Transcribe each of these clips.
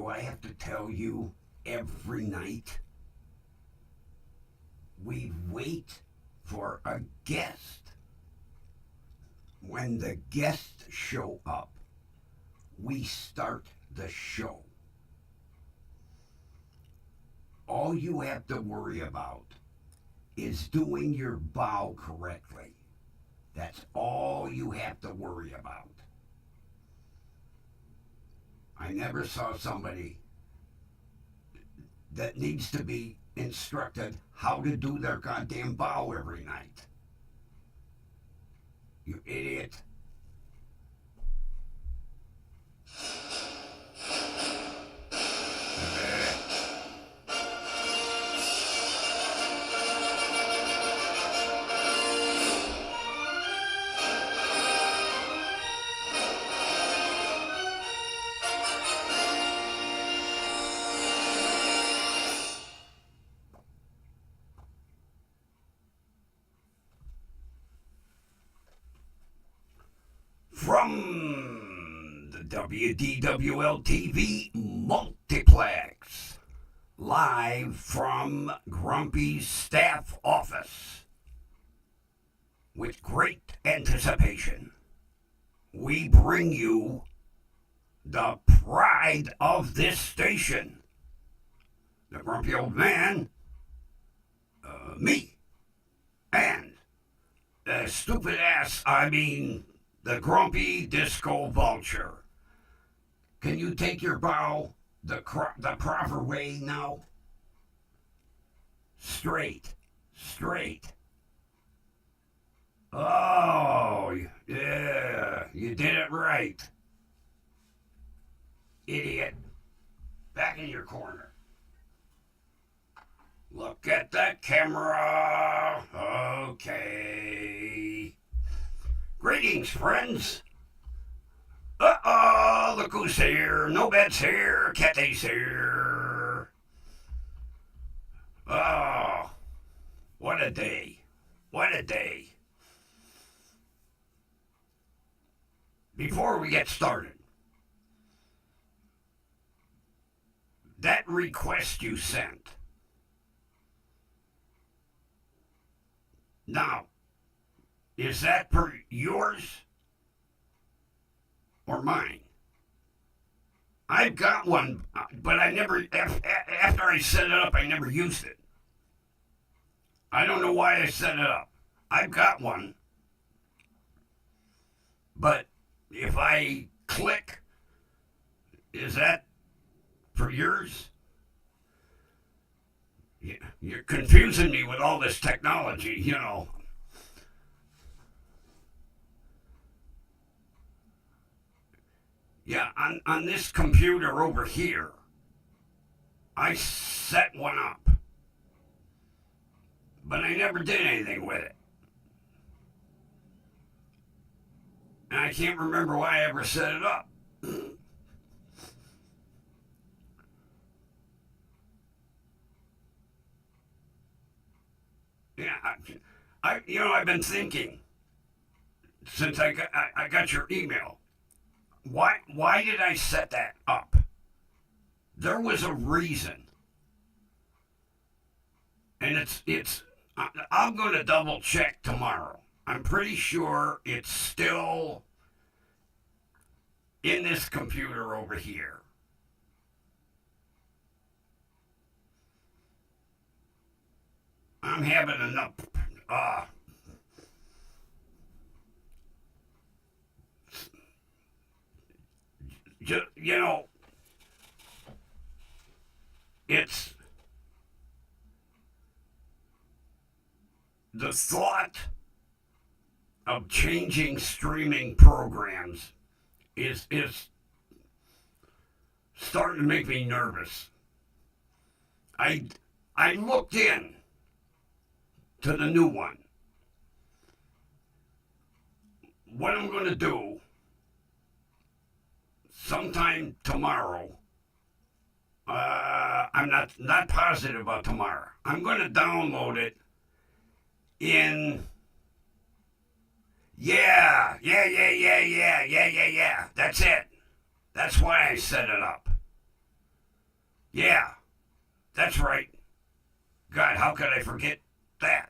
Do I have to tell you every night? We wait for a guest. When the guests show up, we start the show. All you have to worry about is doing your bow correctly. That's all you have to worry about. I never saw somebody that needs to be instructed how to do their goddamn bow every night. You idiot. From the WDWL TV multiplex, live from Grumpy's staff office, with great anticipation, we bring you the pride of this station, the Grumpy Old Man, me, and the stupid ass, the Grumpy Disco Vulture. Can you take your bow the proper way now? Straight. Oh, yeah, you did it right. Idiot. Back in your corner. Look at that camera. Okay. Greetings, friends. Uh-oh, look who's here. No bed's here. Cathy's here. Oh, what a day. What a day. Before we get started, that request you sent. Now, is that per yours or mine? I've got one, but I never, after I set it up, I never used it. I don't know why I set it up. I've got one, but if I click, is that for yours? You're confusing me with all this technology, you know. Yeah, on this computer over here, I set one up, but I never did anything with it. And I can't remember why I ever set it up. Yeah, I've been thinking since I got your email. Why did I set that up? There was a reason, and it's. I'm going to double check tomorrow. I'm pretty sure it's still in this computer over here. I'm having enough. You know, it's the thought of changing streaming programs is starting to make me nervous. I looked in to the new one. What I'm going to do sometime tomorrow, I'm not positive about tomorrow. I'm going to download it in. Yeah. That's it. That's why I set it up. Yeah, that's right. God, how could I forget that?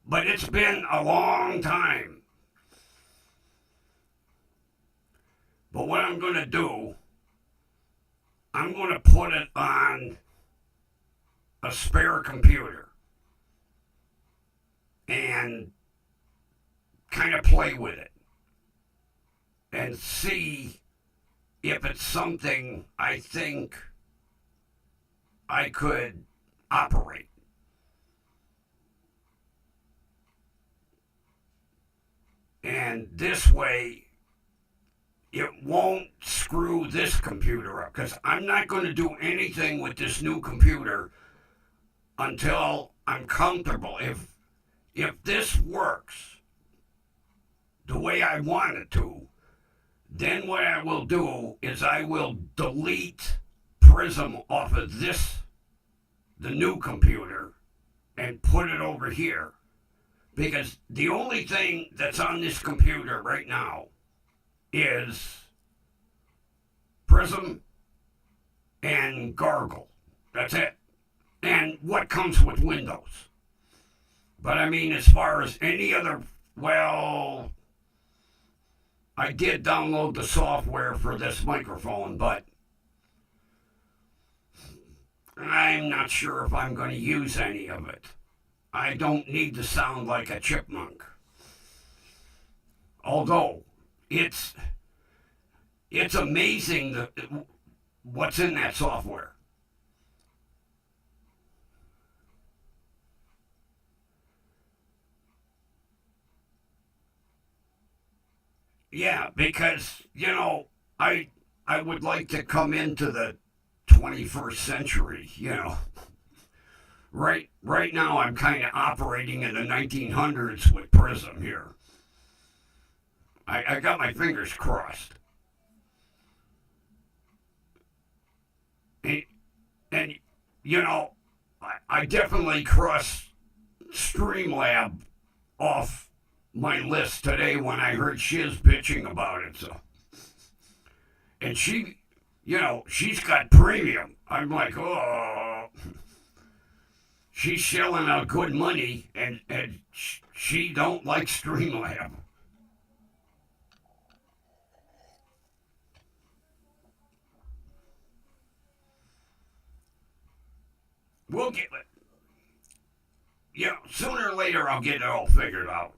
But it's been a long time. But what I'm going to do, I'm going to put it on a spare computer and kind of play with it and see if it's something I think I could operate. And this way, it won't screw this computer up because I'm not going to do anything with this new computer until I'm comfortable. If this works the way I want it to, then what I will do is I will delete Prism off of the new computer, and put it over here. Because the only thing that's on this computer right now is Prism and Gargle. That's it. And what comes with Windows. But I mean, as far as any other, well, I did download the software for this microphone, but I'm not sure if I'm going to use any of it. I don't need to sound like a chipmunk. Although, it's amazing what's in that software. Yeah, because, I would like to come into the 21st century. Right now I'm kind of operating in the 1900s with Prism here. I got my fingers crossed. And I definitely crossed Streamlab off my list today when I heard Shiz bitching about it. So, and she's got premium. I'm like, oh, she's shelling out good money, and she don't like Streamlab. We'll get it. Sooner or later I'll get it all figured out.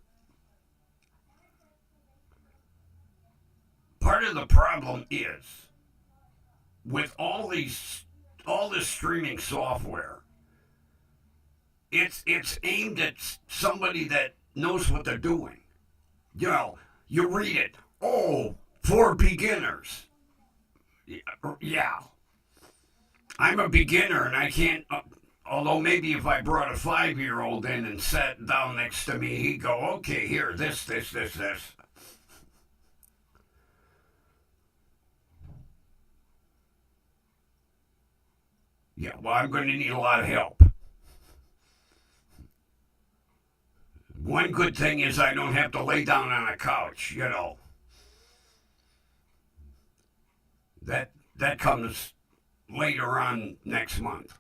Part of the problem is with all this streaming software, it's aimed at somebody that knows what they're doing. You read it. Oh, for beginners. Yeah. I'm a beginner and I can't. Although maybe if I brought a 5-year-old in and sat down next to me, he'd go, okay, here, this. Yeah, well, I'm going to need a lot of help. One good thing is I don't have to lay down on a couch. That comes later on next month.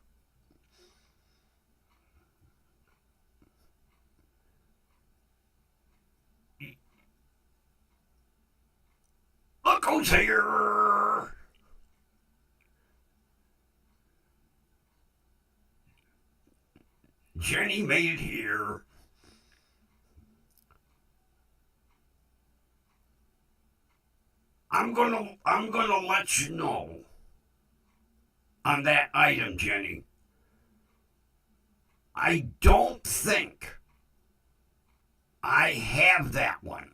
Look who's here! Jenny made it here. I'm gonna let you know on that item, Jenny. I don't think I have that one.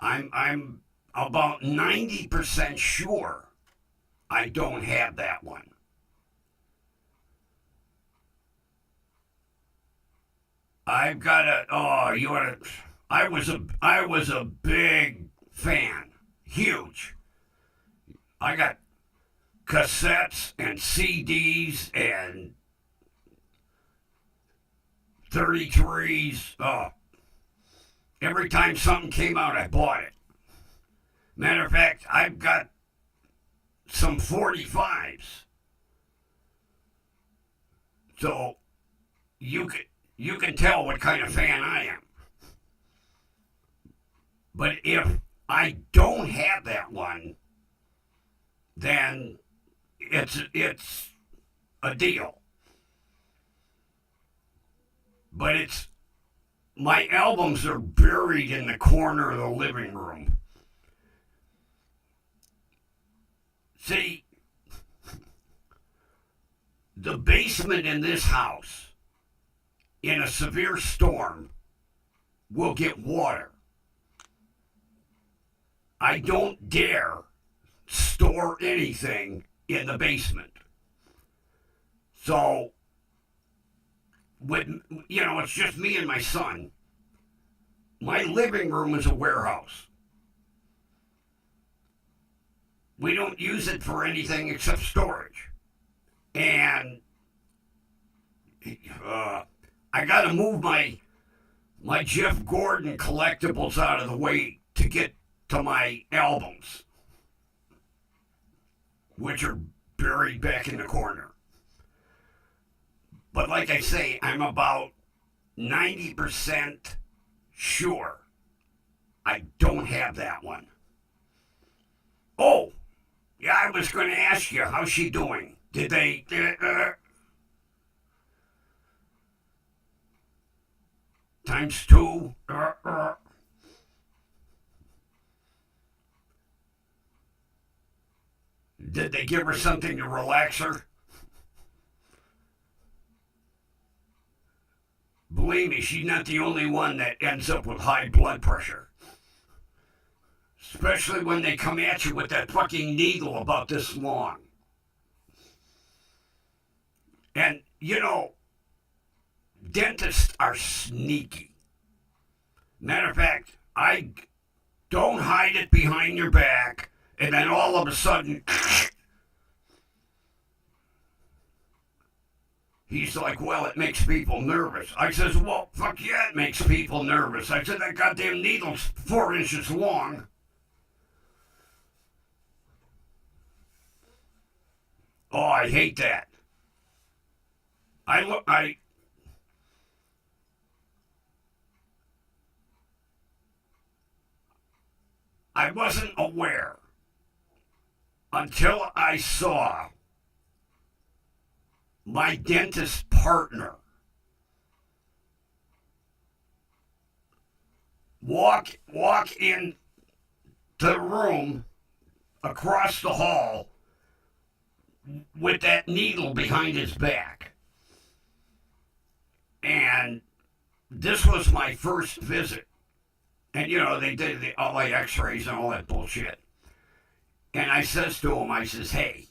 I'm about 90% sure I don't have that one. I've got a you want to I was a big fan. Huge. I got cassettes and CDs and 33s. Every time something came out, I bought it. Matter of fact, I've got some 45s. So you can tell what kind of fan I am. But if I don't have that one, then it's a deal. But my albums are buried in the corner of the living room. See, the basement in this house, in a severe storm, will get water. I don't dare store anything in the basement. So, it's just me and my son. My living room is a warehouse. We don't use it for anything except storage. And I got to move my Jeff Gordon collectibles out of the way to get to my albums, which are buried back in the corner. But like I say, I'm about 90% sure I don't have that one. Oh, yeah, I was going to ask you, how's she doing? Did they... times 2? Did they give her something to relax her? Believe me, she's not the only one that ends up with high blood pressure. Especially when they come at you with that fucking needle about this long. And, dentists are sneaky. Matter of fact, I don't hide it behind your back, and then all of a sudden, he's like, well, it makes people nervous. I says, well, fuck yeah, it makes people nervous. I said, that goddamn needle's 4 inches long. Oh, I hate that. I wasn't aware until I saw my dentist partner walk in the room across the hall with that needle behind his back. And this was my first visit. And, they did all the x-rays and all that bullshit. And I says to him, I says, hey,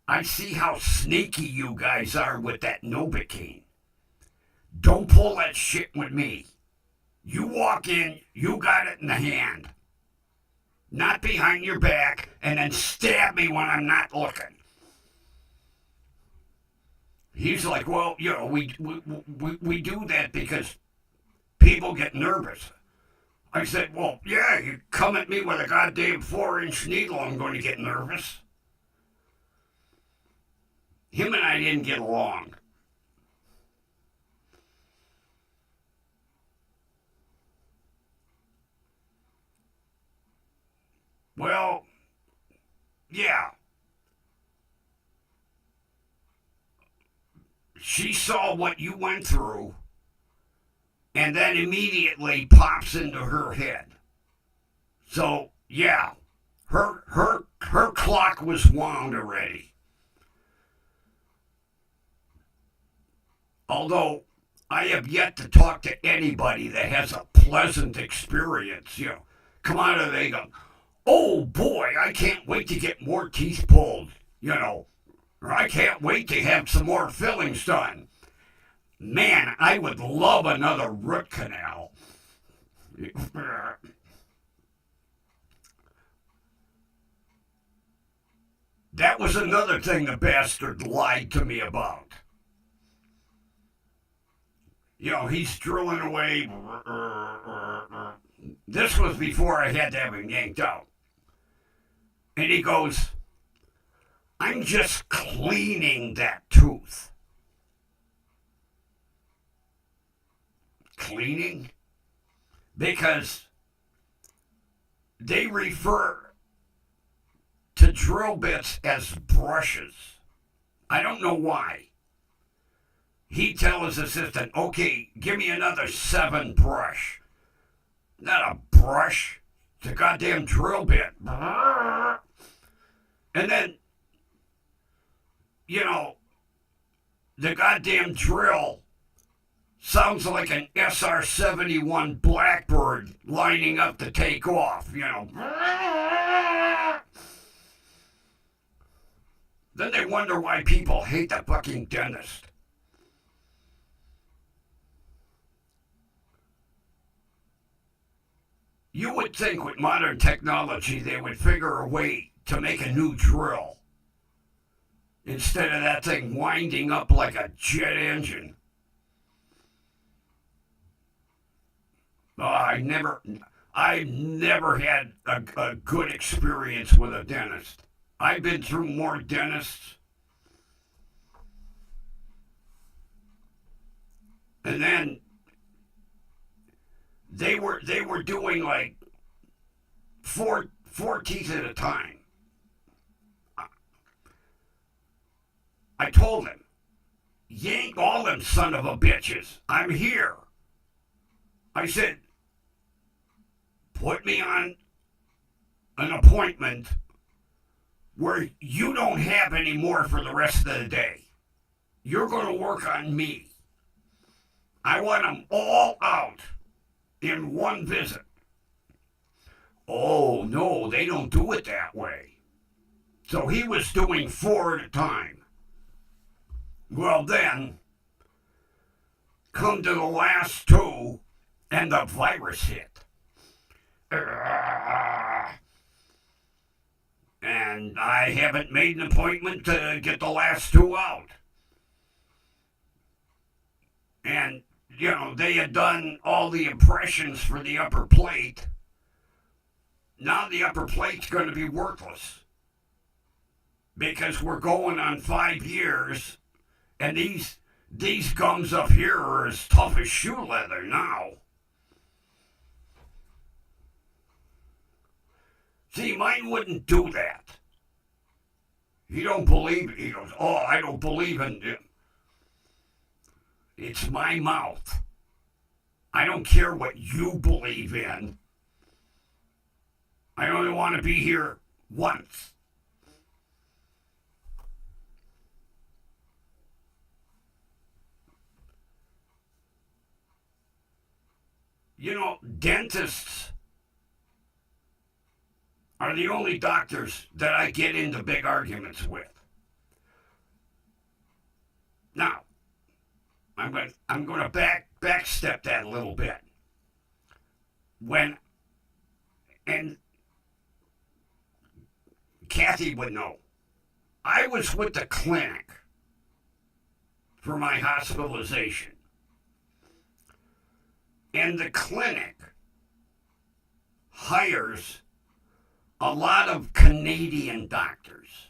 I see how sneaky you guys are with that Novocaine. Don't pull that shit with me. You walk in, you got it in the hand. Not behind your back, and then stab me when I'm not looking. He's like, well, we do that because people get nervous. I said, well, yeah, you come at me with a goddamn 4-inch needle, I'm going to get nervous. Him and I didn't get along. Well, yeah. She saw what you went through and then immediately pops into her head. So, yeah, her clock was wound already. Although I have yet to talk to anybody that has a pleasant experience, come out of there and go, oh boy, I can't wait to get more teeth pulled, or I can't wait to have some more fillings done. Man, I would love another root canal. That was another thing the bastard lied to me about. He's drilling away. This was before I had to have him yanked out. And he goes, I'm just cleaning that tooth. Cleaning? Because they refer to drill bits as brushes. I don't know why. He'd tell his assistant, okay, give me another 7 brush. Not a brush. It's a goddamn drill bit. And then, the goddamn drill sounds like an SR-71 Blackbird lining up to take off, Then they wonder why people hate the fucking dentist. You would think with modern technology they would figure a way to make a new drill instead of that thing winding up like a jet engine. I've never had a good experience with a dentist. I've been through more dentists. And then they were doing like four teeth at a time. I told him, yank all them son of a bitches. I'm here. I said, put me on an appointment where you don't have any more for the rest of the day. You're going to work on me. I want them all out in one visit. Oh, no, they don't do it that way. So he was doing 4 at a time. Well, then, come to the last 2, and the virus hit. And I haven't made an appointment to get the last 2 out. And, they had done all the impressions for the upper plate. Now the upper plate's going to be worthless. Because we're going on 5 years, and these gums up here are as tough as shoe leather now. See, mine wouldn't do that. He don't believe it. He goes, oh, I don't believe in it. It's my mouth. I don't care what you believe in. I only want to be here once. Dentists are the only doctors that I get into big arguments with. Now, I'm going to backstep that a little bit. And Kathy would know, I was with the clinic for my hospitalization. And the clinic hires a lot of Canadian doctors.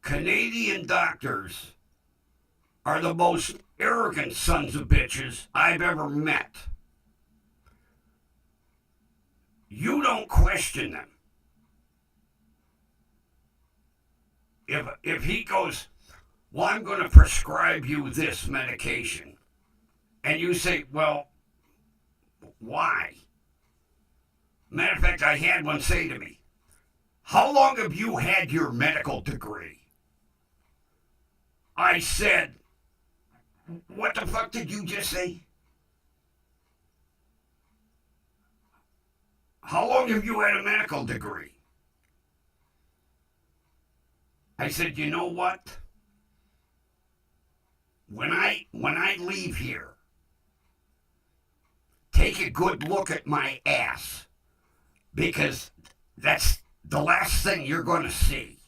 Canadian doctors are the most arrogant sons of bitches I've ever met. You don't question them. If he goes, well, I'm going to prescribe you this medication, and you say, well, why? Matter of fact, I had one say to me, how long have you had your medical degree? I said, what the fuck did you just say? How long have you had a medical degree? I said, you know what? When I leave here, take a good look at my ass, because that's the last thing you're going to see.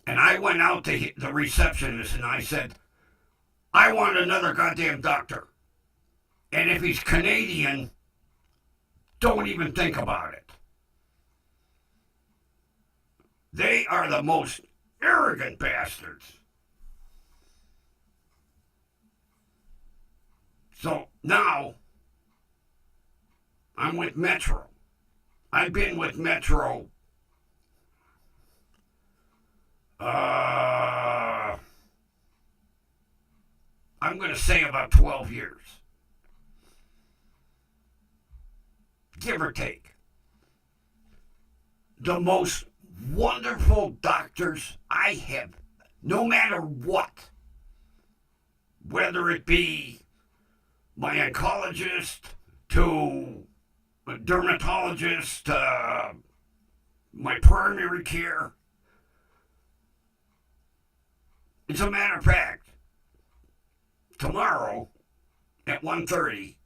And I went out to the receptionist and I said, I want another goddamn doctor. And if he's Canadian, don't even think about it. They are the most arrogant bastards. So now I'm with Metro. I've been with Metro I'm going to say about 12 years. Give or take. The most wonderful doctors I have, no matter what, whether it be my oncologist to a dermatologist, my primary care. As a matter of fact, tomorrow at 1:30,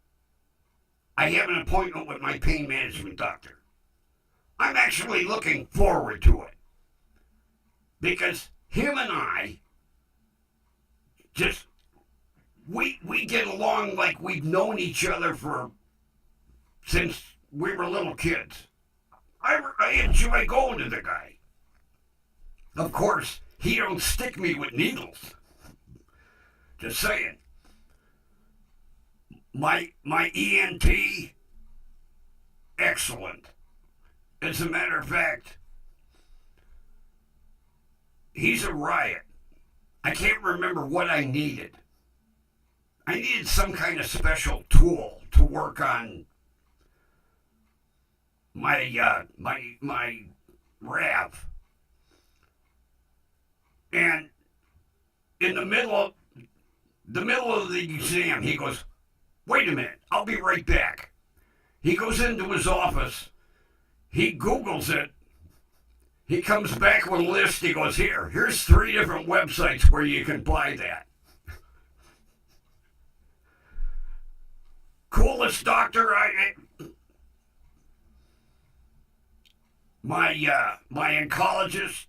I have an appointment with my pain management doctor. I'm actually looking forward to it because him and I just we get along like we've known each other since we were little kids. I enjoy going to the guy. Of course, he don't stick me with needles. Just saying. My ENT, excellent. As a matter of fact, he's a riot. I can't remember what I needed. I needed some kind of special tool to work on my RAV. And in the middle of the exam, he goes, "Wait a minute, I'll be right back." He goes into his office, he Googles it, he comes back with a list, he goes, here's 3 different websites where you can buy that. Coolest doctor my oncologist,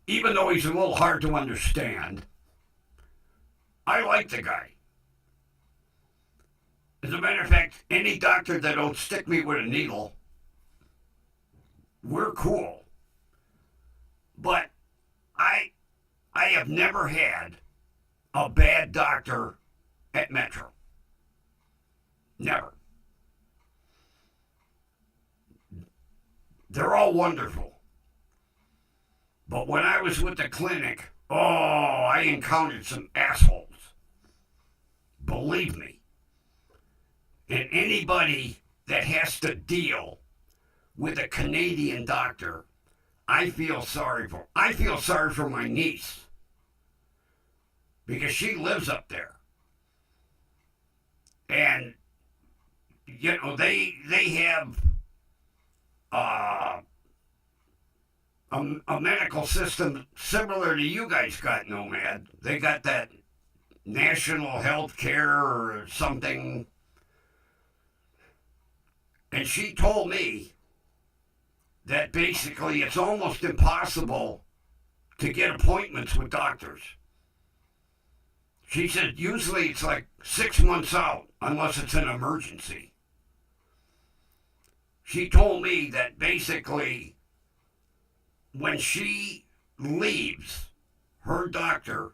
even though he's a little hard to understand, I like the guy. As a matter of fact, any doctor that don't stick me with a needle, we're cool. But I have never had a bad doctor at Metro. Never. They're all wonderful. But when I was with the clinic, I encountered some assholes. Believe me. And anybody that has to deal with a Canadian doctor, I feel sorry for. I feel sorry for my niece because she lives up there. And they have a medical system similar to you guys got, Nomad. They got that national health care or something. And she told me that basically it's almost impossible to get appointments with doctors. She said usually it's like 6 months out unless it's an emergency. She told me that basically when she leaves her doctor,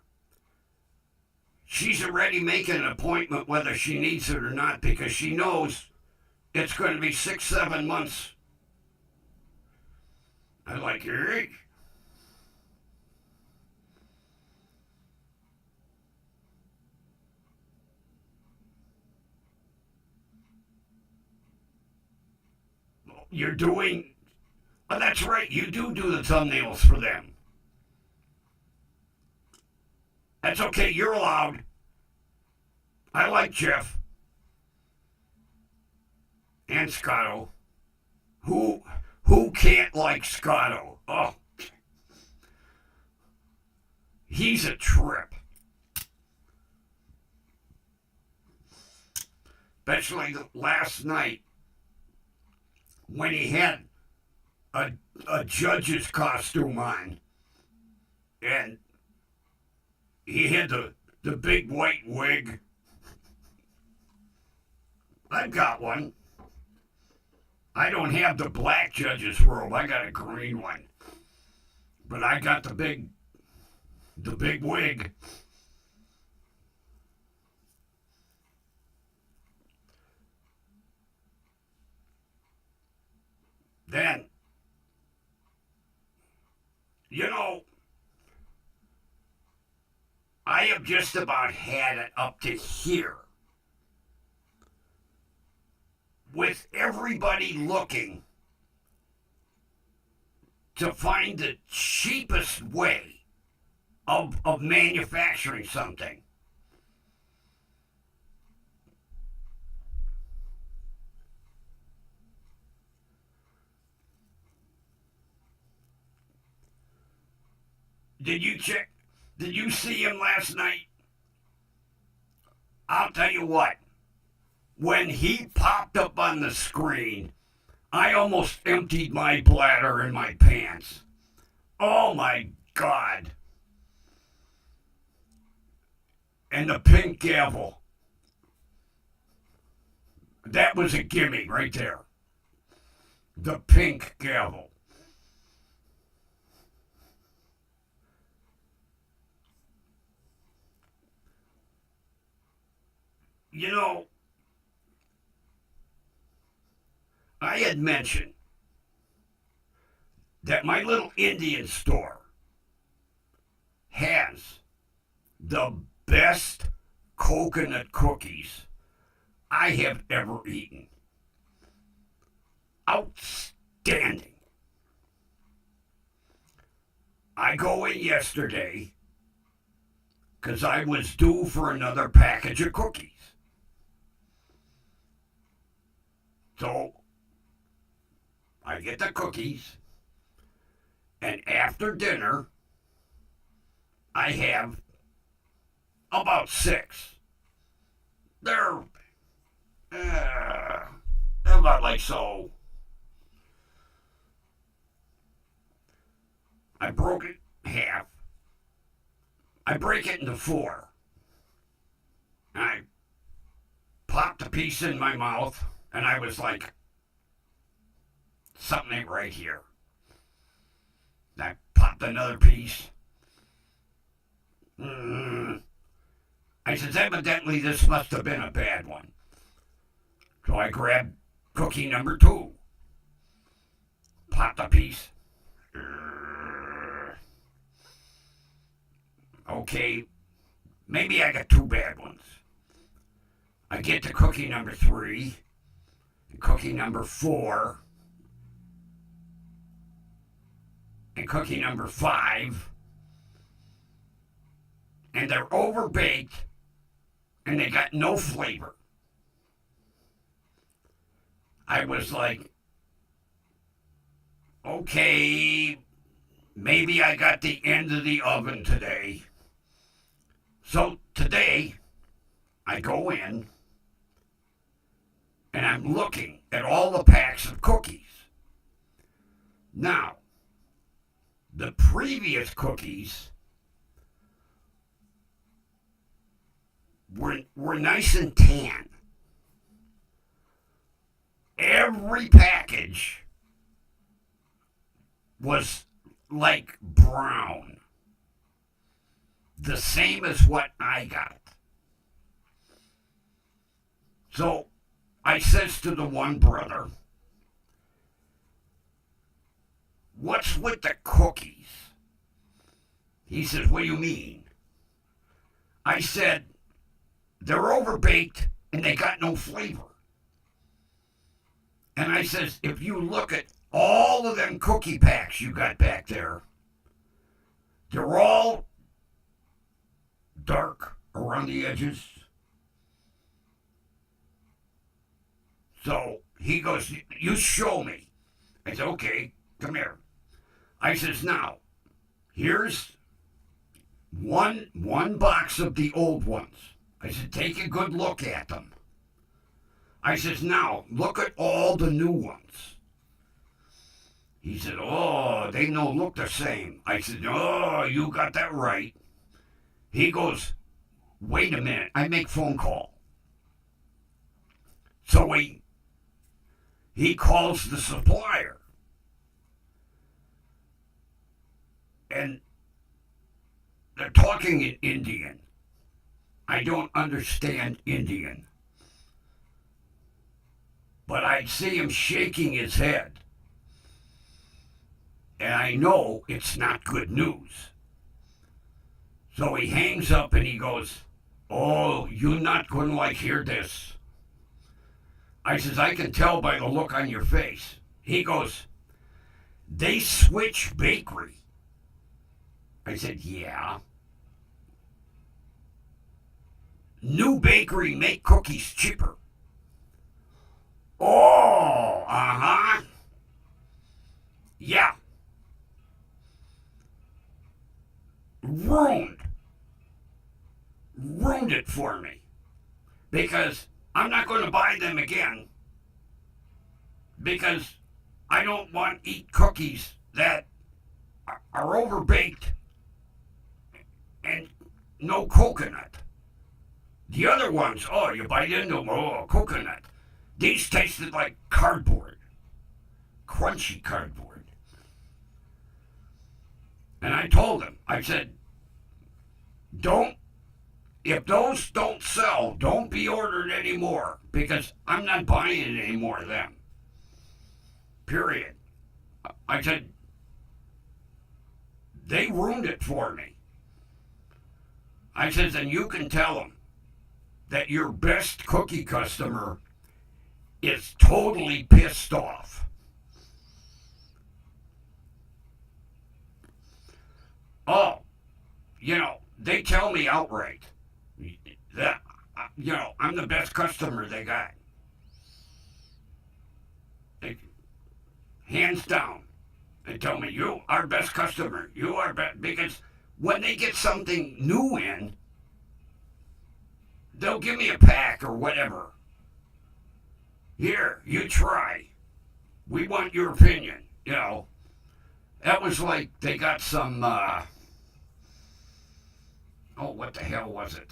she's already making an appointment whether she needs it or not because she knows it's going to be 6-7 months. I like your age. You're doing... Oh, that's right, you do the thumbnails for them. That's okay, you're allowed. I like Jeff. And Scotto. Who can't like Scotto? Oh. He's a trip. Especially last night when he had a judge's costume on and he had the big white wig. I've got one. I don't have the black judge's robe. I got a green one. But I got the big wig. Then, you know, I have just about had it up to here with everybody looking to find the cheapest way of manufacturing something. Did you check? Did you see him last night? I'll tell you what. When he popped up on the screen, I almost emptied my bladder in my pants. Oh my God. And the pink gavel. That was a gimme right there. The pink gavel. You know, I had mentioned that my little Indian store has the best coconut cookies I have ever eaten. Outstanding. I go in yesterday because I was due for another package of cookies. So I get the cookies, and after dinner, I have about 6. They're about like so. I broke it in half. I break it into 4. I popped a piece in my mouth, and I was like, something ain't right here. I popped another piece. I said, evidently this must have been a bad one. So I grabbed cookie number 2. Popped a piece. Okay, maybe I got 2 bad ones. I get to cookie number 3, and cookie number 4, and cookie number 5, and they're overbaked, and they got no flavor. I was like, okay, maybe I got the end of the oven today. So today, I go in, and I'm looking at all the packs of cookies. Now, the previous cookies were nice and tan. Every package was like brown. The same as what I got. So I says to the one brother, what's with the cookies? He says, what do you mean? I said, they're overbaked and they got no flavor. And I says, if you look at all of them cookie packs you got back there, they're all dark around the edges. So he goes, you show me. I said, okay, come here. I says, now, here's one box of the old ones. I said, take a good look at them. I says, now, look at all the new ones. He said, oh, they don't look the same. I said, oh, you got that right. He goes, wait a minute, I make phone call. So he calls the supplier. and they're talking in Indian. I don't understand Indian. But I'd see him shaking his head. And I know it's not good news. So he hangs up and he goes, "Oh, you're not going to hear this." I says, "I can tell by the look on your face." He goes, "They switch bakery." I said, "Yeah." "New bakery make cookies cheaper." "Oh, uh-huh. Yeah." Ruined it for me. Because I'm not going to buy them again. Because I don't want to eat cookies that are overbaked and no coconut. The other ones, oh, you bite into them, oh, coconut. These tasted like cardboard. Crunchy cardboard. And I told him, I said, if those don't sell, don't be ordered anymore, because I'm not buying any more of them. Period. I said, they ruined it for me. I said, and you can tell them that your best cookie customer is totally pissed off. Oh, they tell me outright that, I'm the best customer they got. Hands down. They tell me, you are best customer. You are best. Because when they get something new in, they'll give me a pack or whatever. Here, you try. We want your opinion. That was like they got some, what the hell was it?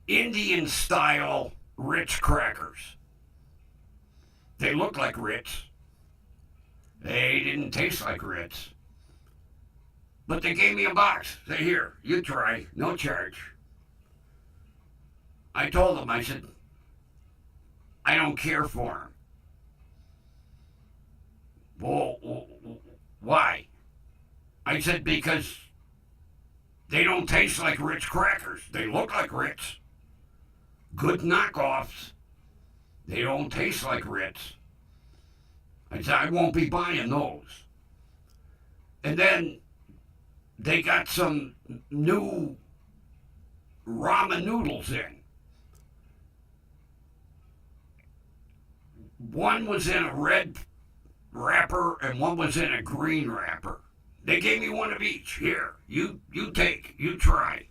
Indian style Ritz crackers. They look like Ritz. They didn't taste like Ritz. But they gave me a box. Say, here, you try, no charge. I told them, I said, I don't care for them. Well, why? I said, because they don't taste like Ritz crackers. They look like Ritz. Good knockoffs. They don't taste like Ritz. I said, I won't be buying those. And then they got some new ramen noodles in. One was in a red wrapper and one was in a green wrapper. They gave me one of each. Here, you take, you try.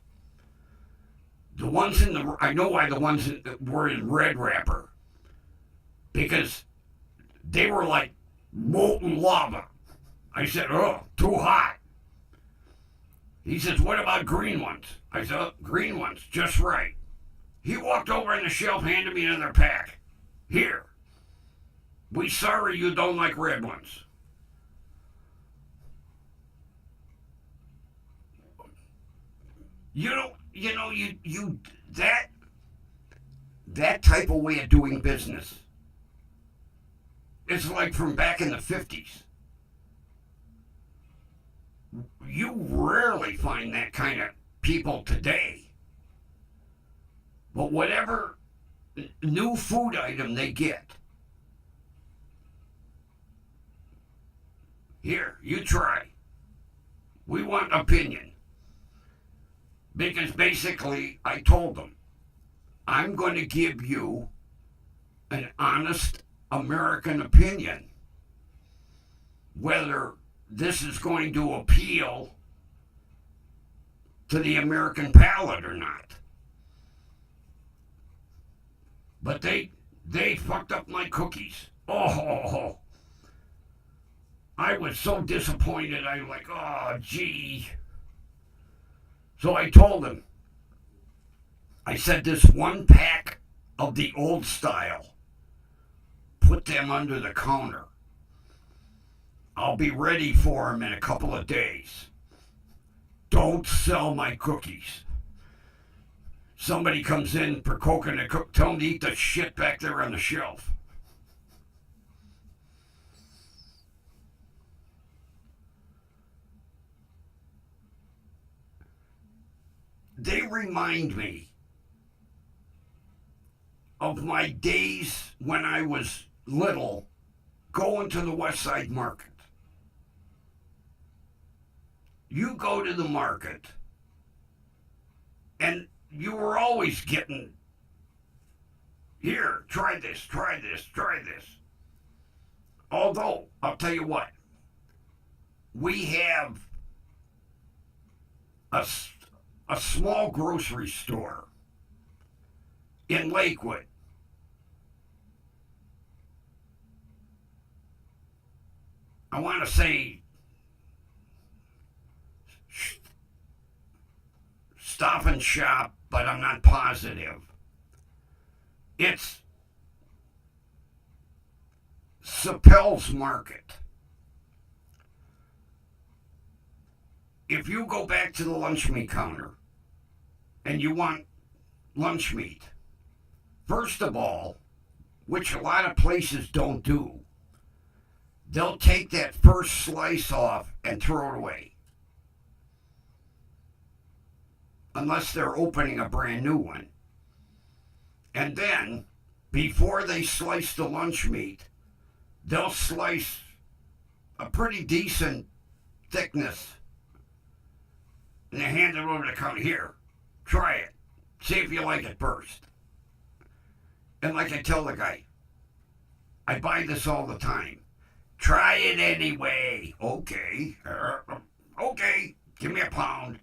The ones I know why the ones were in red wrapper. Because they were like molten lava. I said, oh, too hot. He says, what about green ones? I said, oh, green ones, just right. He walked over on the shelf, handed me another pack. Here. We sorry you don't like red ones. That type of way of doing business is like from back in the 50s. You rarely find that kind of people today. But whatever new food item they get, here, you try. We want opinion. Because basically, I told them, I'm going to give you an honest American opinion. Whether this is going to appeal to the American palate or not. But they fucked up my cookies. Oh, I was so disappointed. I'm like, oh, gee. So I told him, I said, this one pack of the old style, put them under the counter. I'll be ready for them in a couple of days. Don't sell my cookies. Somebody comes in for coconut cook, tell them to eat the shit back there on the shelf. They remind me of my days when I was little going to the West Side Market. You go to the market and you were always getting, here, try this, try this, try this. Although, I'll tell you what, we have a small grocery store in Lakewood. I want to say Stop and Shop, but I'm not positive. It's Sapel's Market. If you go back to the lunch meat counter and you want lunch meat, first of all, which a lot of places don't do, they'll take that first slice off and throw it away. Unless they're opening a brand new one. And then, before they slice the lunch meat, they'll slice a pretty decent thickness and they hand it over to the counter. Here, try it. See if you like it first. And like I tell the guy, I buy this all the time. Try it anyway. Okay. Okay. Give me a pound.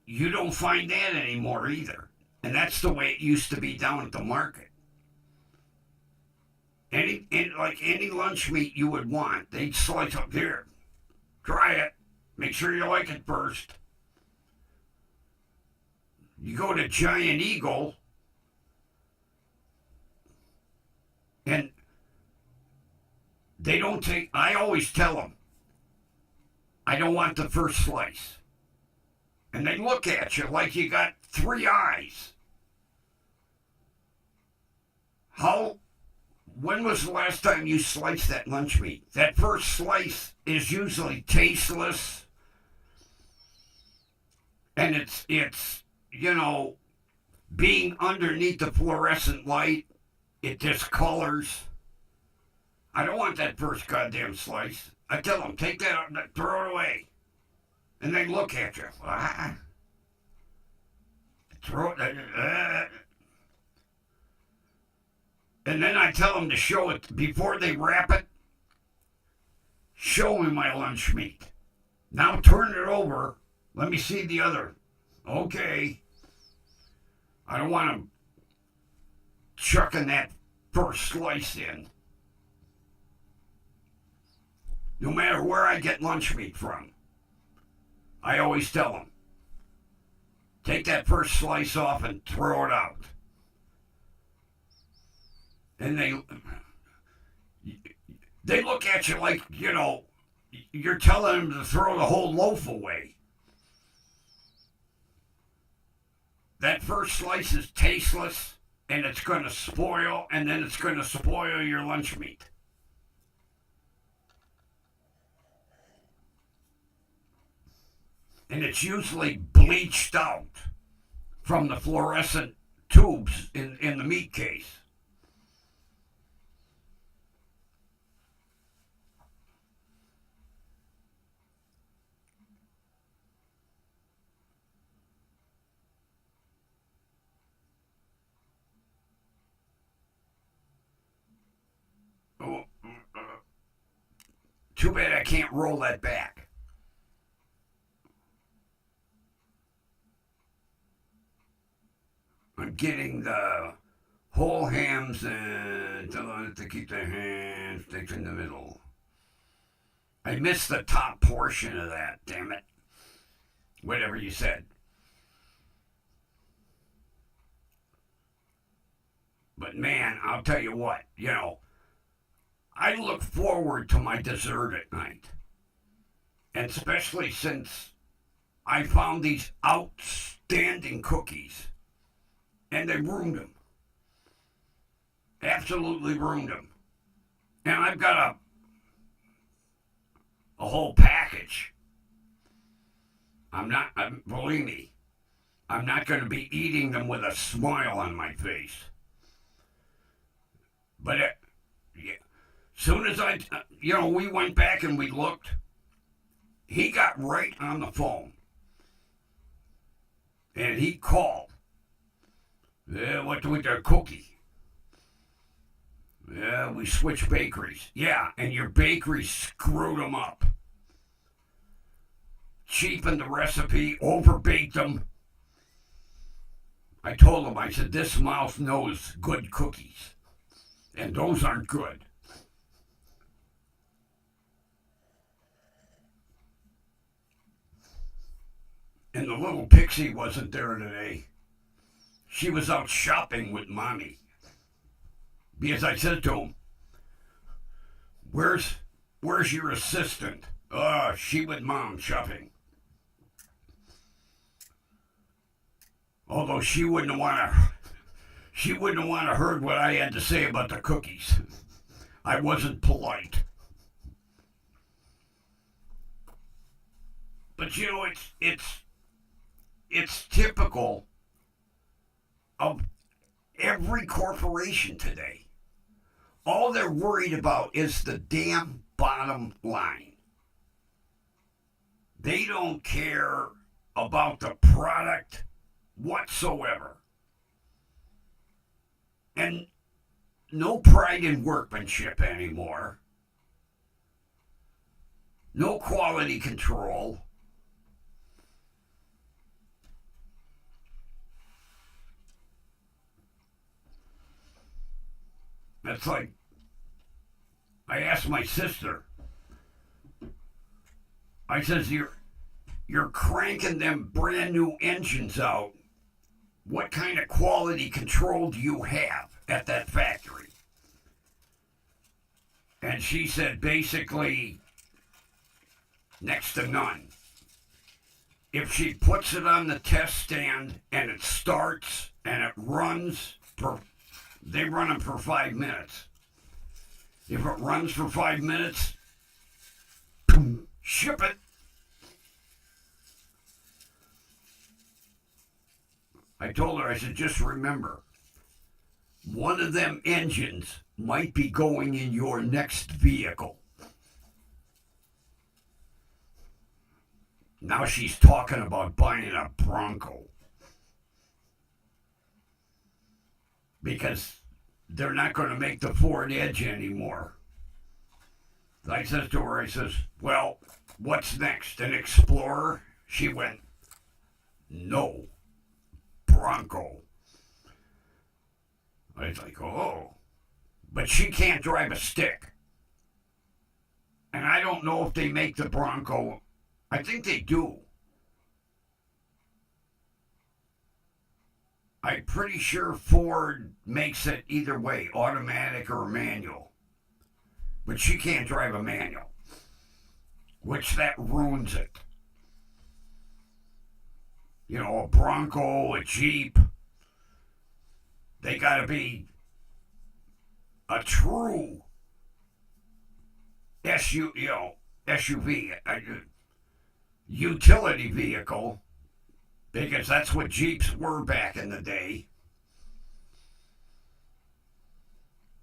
You don't find that anymore either. And that's the way it used to be down at the market. Like any lunch meat you would want, they'd slice up here. Try it. Make sure you like it first. You go to Giant Eagle, and they don't take, I always tell them, I don't want the first slice. And they look at you like you got three eyes. When was the last time you sliced that lunch meat? That first slice is usually tasteless. And it's being underneath the fluorescent light, it discolors. I don't want that first goddamn slice. I tell them, take that out, throw it away. And they look at you. Throw it. And then I tell them to show it, before they wrap it, show me my lunch meat. Now turn it over. Let me see the other. Okay. I don't want them chucking that first slice in. No matter where I get lunch meat from, I always tell them, take that first slice off and throw it out. And they look at you like, you're telling them to throw the whole loaf away. That first slice is tasteless, and it's going to spoil, and then it's going to spoil your lunch meat. And it's usually bleached out from the fluorescent tubes in the meat case. Too bad I can't roll that back. I'm getting the whole hams and to keep the ham sticks in the middle. I missed the top portion of that, damn it. Whatever you said. But man, I'll tell you what, I look forward to my dessert at night. And especially since I found these outstanding cookies. And they ruined them. Absolutely ruined them. And I've got a whole package. Believe me, I'm not going to be eating them with a smile on my face. But soon as we went back and we looked, he got right on the phone. And he called. Yeah, what's with their cookie? Yeah, we switched bakeries. Yeah, and your bakery screwed them up. Cheapened the recipe, overbaked them. I told him, I said, this mouse knows good cookies. And those aren't good. And the little pixie wasn't there today. She was out shopping with Mommy. Because I said to him, where's your assistant? She with Mom shopping. Although she wouldn't want to heard what I had to say about the cookies. I wasn't polite. But it's typical of every corporation today. All they're worried about is the damn bottom line. They don't care about the product whatsoever. And no pride in workmanship anymore. No quality control. That's like, I asked my sister, I says, you're cranking them brand new engines out. What kind of quality control do you have at that factory? And she said basically next to none. If she puts it on the test stand and it starts and it runs, they run them for 5 minutes. If it runs for 5 minutes, ship it. I told her, I said, just remember, one of them engines might be going in your next vehicle. Now she's talking about buying a Bronco. Because they're not going to make the Ford Edge anymore. I says to her, I says, well, what's next? An Explorer? She went, no, Bronco. I was like, oh. But she can't drive a stick. And I don't know if they make the Bronco. I think they do. I'm pretty sure Ford makes it either way, automatic or manual. But she can't drive a manual, which that ruins it. A Bronco, a Jeep, they gotta be a true SUV, utility vehicle. Because that's what Jeeps were back in the day.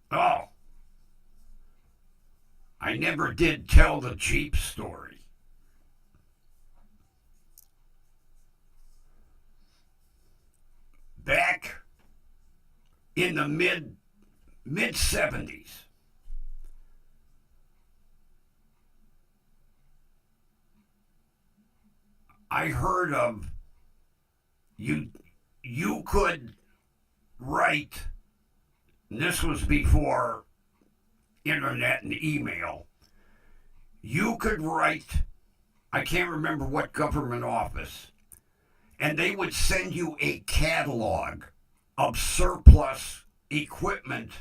Oh. I never did tell the Jeep story. Back in the mid-70s, I heard of you could write, and this was before internet and email, you could write, I can't remember what government office, and they would send you a catalog of surplus equipment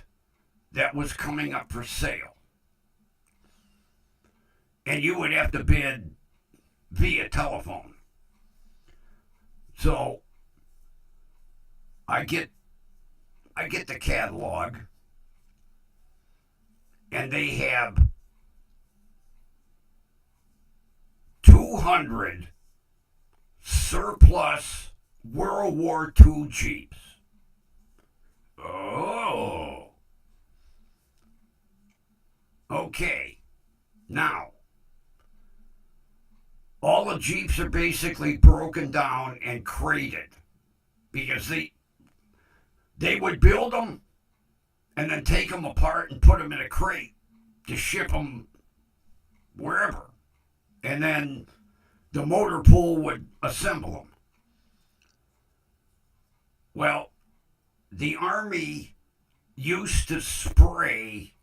that was coming up for sale. And you would have to bid via telephone. So I get the catalog, and they have 200 surplus World War II Jeeps. Oh. Okay. Now, all the Jeeps are basically broken down and crated because they would build them and then take them apart and put them in a crate to ship them wherever. And then the motor pool would assemble them. Well, the Army used to spray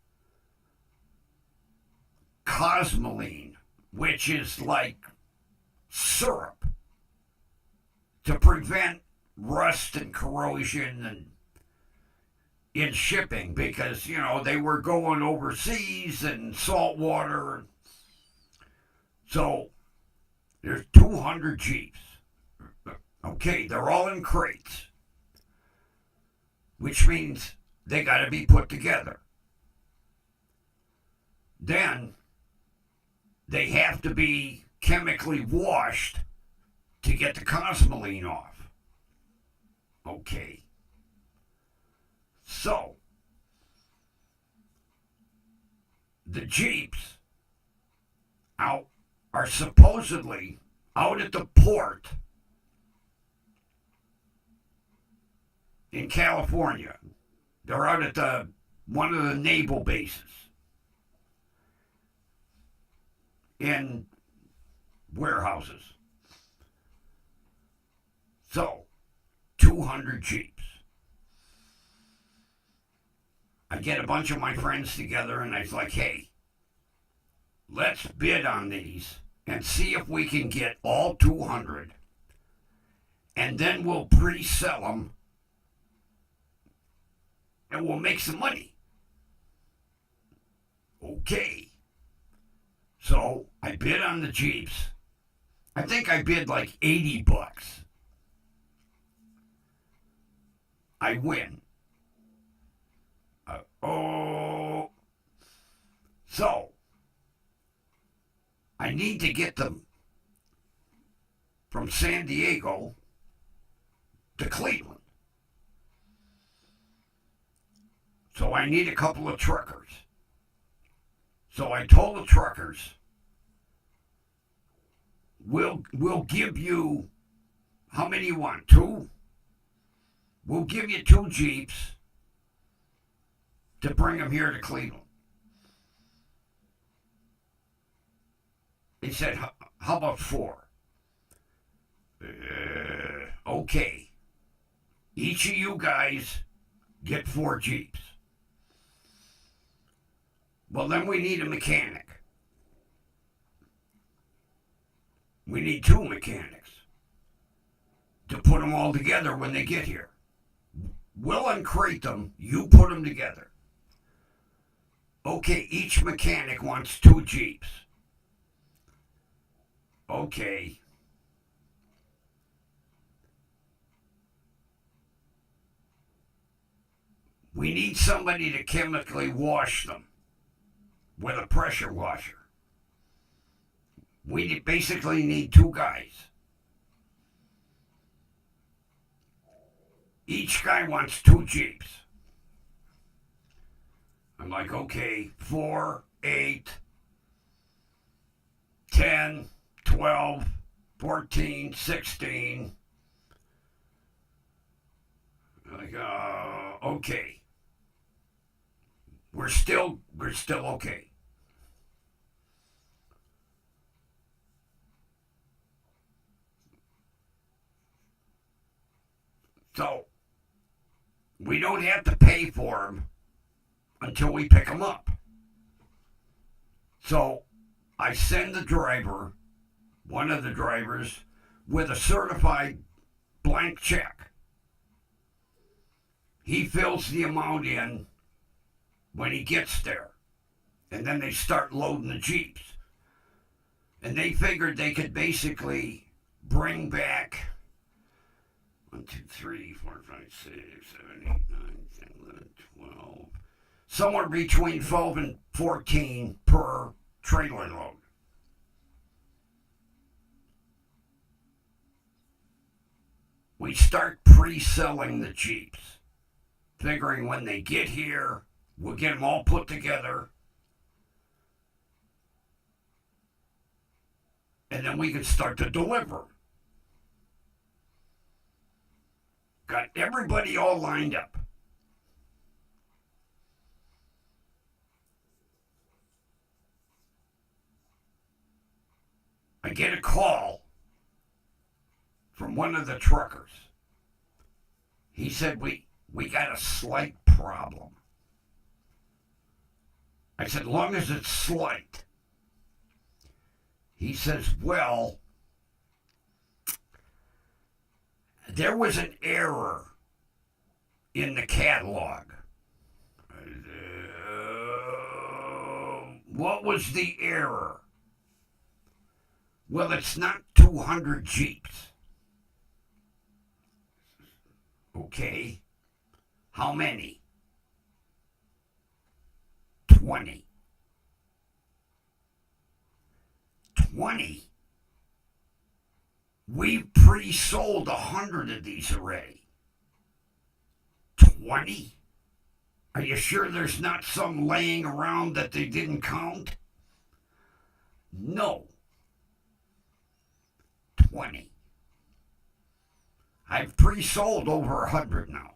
cosmoline, which is like syrup, to prevent rust and corrosion and in shipping, because they were going overseas and salt water. So there's 200 Jeeps. Okay, they're all in crates, which means they got to be put together. Then they have to be chemically washed to get the cosmoline off. Okay. So, the Jeeps are supposedly out at the port in California. They're out at one of the naval bases in warehouses. So, 200 Jeeps. I get a bunch of my friends together and I was like, hey, let's bid on these and see if we can get all 200, and then we'll pre-sell them and we'll make some money. Okay. So I bid on the Jeeps. I think I bid like $80. I win. So I need to get them from San Diego to Cleveland. So I need a couple of truckers. So I told the truckers, we'll give you, how many you want? 2? We'll give you 2 Jeeps to bring them here to Cleveland. They said, how about 4? Okay. Each of you guys get 4 Jeeps. Well, then we need a mechanic. We need 2 mechanics to put them all together when they get here. We'll uncrate them, you put them together. Okay, each mechanic wants 2 Jeeps. Okay. We need somebody to chemically wash them with a pressure washer. We basically need 2 guys. Each guy wants 2 Jeeps. I'm like, okay, 4, 8, 10, 12, 14, 16. Like, okay. We're still okay. So, we don't have to pay for them until we pick them up. So, I send the driver, one of the drivers, with a certified blank check. He fills the amount in when he gets there. And then they start loading the Jeeps. And they figured they could basically bring back 1, 2, 3, 4, 5, 6, 7, 8, 9, 10, 11, 12. Somewhere between 12 and 14 per trailer load. We start pre-selling the Jeeps, figuring when they get here, we'll get them all put together, and then we can start to deliver. Got everybody all lined up. I get a call from one of the truckers. He said, we got a slight problem. I said, long as it's slight. He says, well, there was an error in the catalog. What was the error? Well, it's not 200 Jeeps. Okay. How many? 20. 20? We've pre-sold 100 of these already. 20? Are you sure there's not some laying around that they didn't count? No. 20. I've pre-sold over 100 now.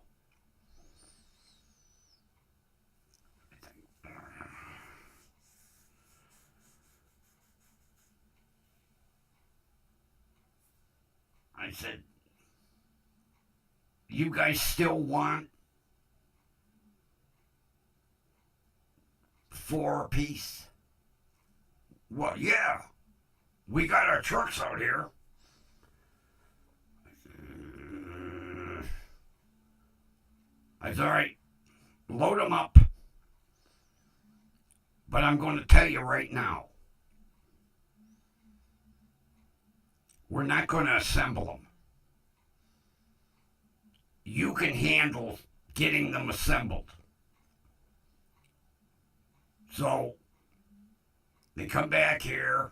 I said, you guys still want 4 apiece? Well, yeah. We got our trucks out here. I said, all right, load them up. But I'm going to tell you right now, we're not going to assemble them. You can handle getting them assembled. So they come back here,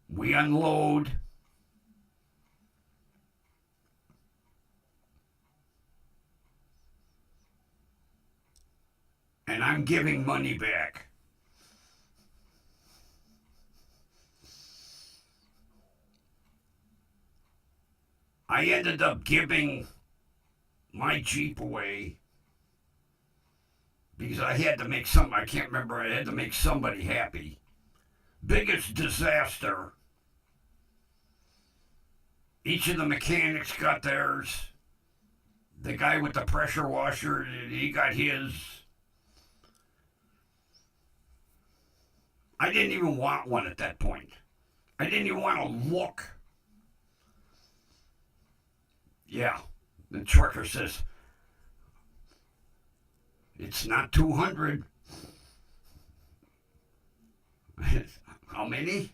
we unload. And I'm giving money back. I ended up giving my Jeep away because I had to make I can't remember, I had to make somebody happy. Biggest disaster. Each of the mechanics got theirs. The guy with the pressure washer, he got his. I didn't even want one at that point. I didn't even want to look. Yeah, the trucker says, it's not 200. How many?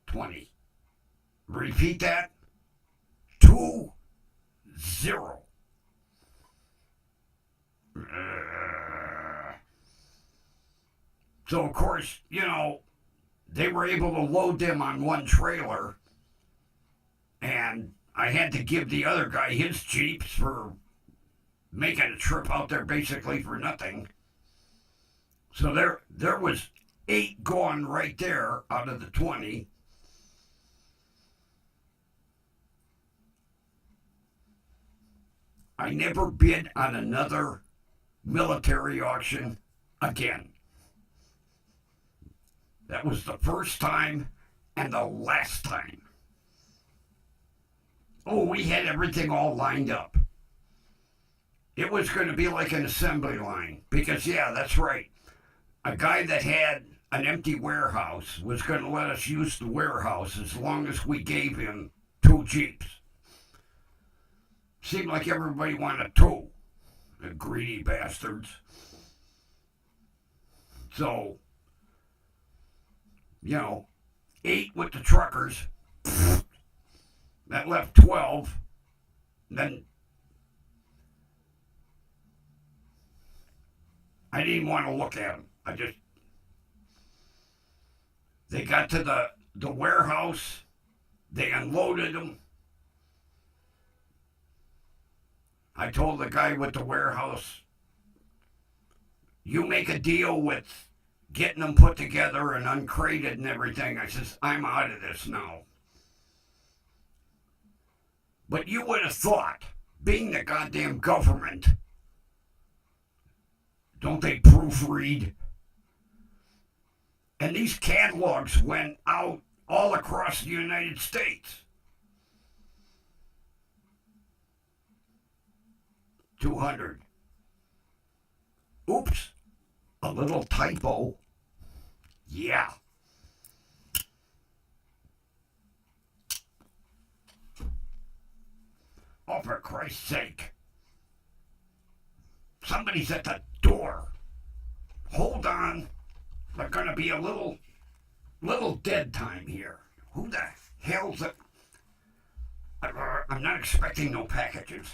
20. Repeat that. 20. So, of course, they were able to load them on one trailer, and I had to give the other guy his Jeeps for making a trip out there basically for nothing. So there was 8 gone right there out of the 20. I never bid on another military auction again. That was the first time and the last time. Oh, we had everything all lined up. It was going to be like an assembly line because, yeah, that's right. A guy that had an empty warehouse was going to let us use the warehouse as long as we gave him 2 Jeeps. Seemed like everybody wanted two. The greedy bastards. So, 8 with the truckers. That left 12. Then I didn't want to look at them. They got to the warehouse. They unloaded them. I told the guy with the warehouse, you make a deal with getting them put together and uncrated and everything. I says, I'm out of this now. But you would have thought, being the goddamn government, don't they proofread? And these catalogs went out all across the United States. 200. Oops, a little typo. Yeah. Oh, for Christ's sake. Somebody's at the door. Hold on. There's gonna be a little dead time here. Who the hell's it? I'm not expecting no packages.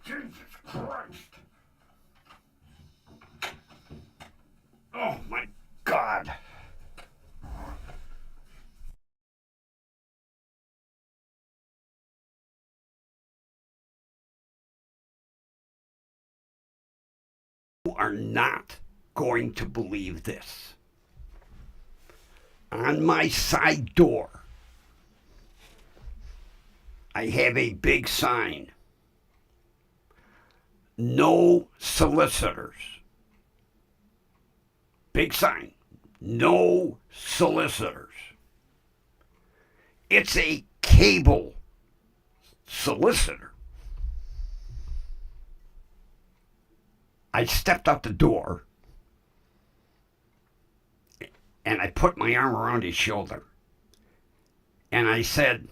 Jesus Christ. Oh my God. You are not going to believe this. On my side door, I have a big sign. No solicitors. Big sign. No solicitors. It's a cable solicitor. I stepped out the door and I put my arm around his shoulder and I said,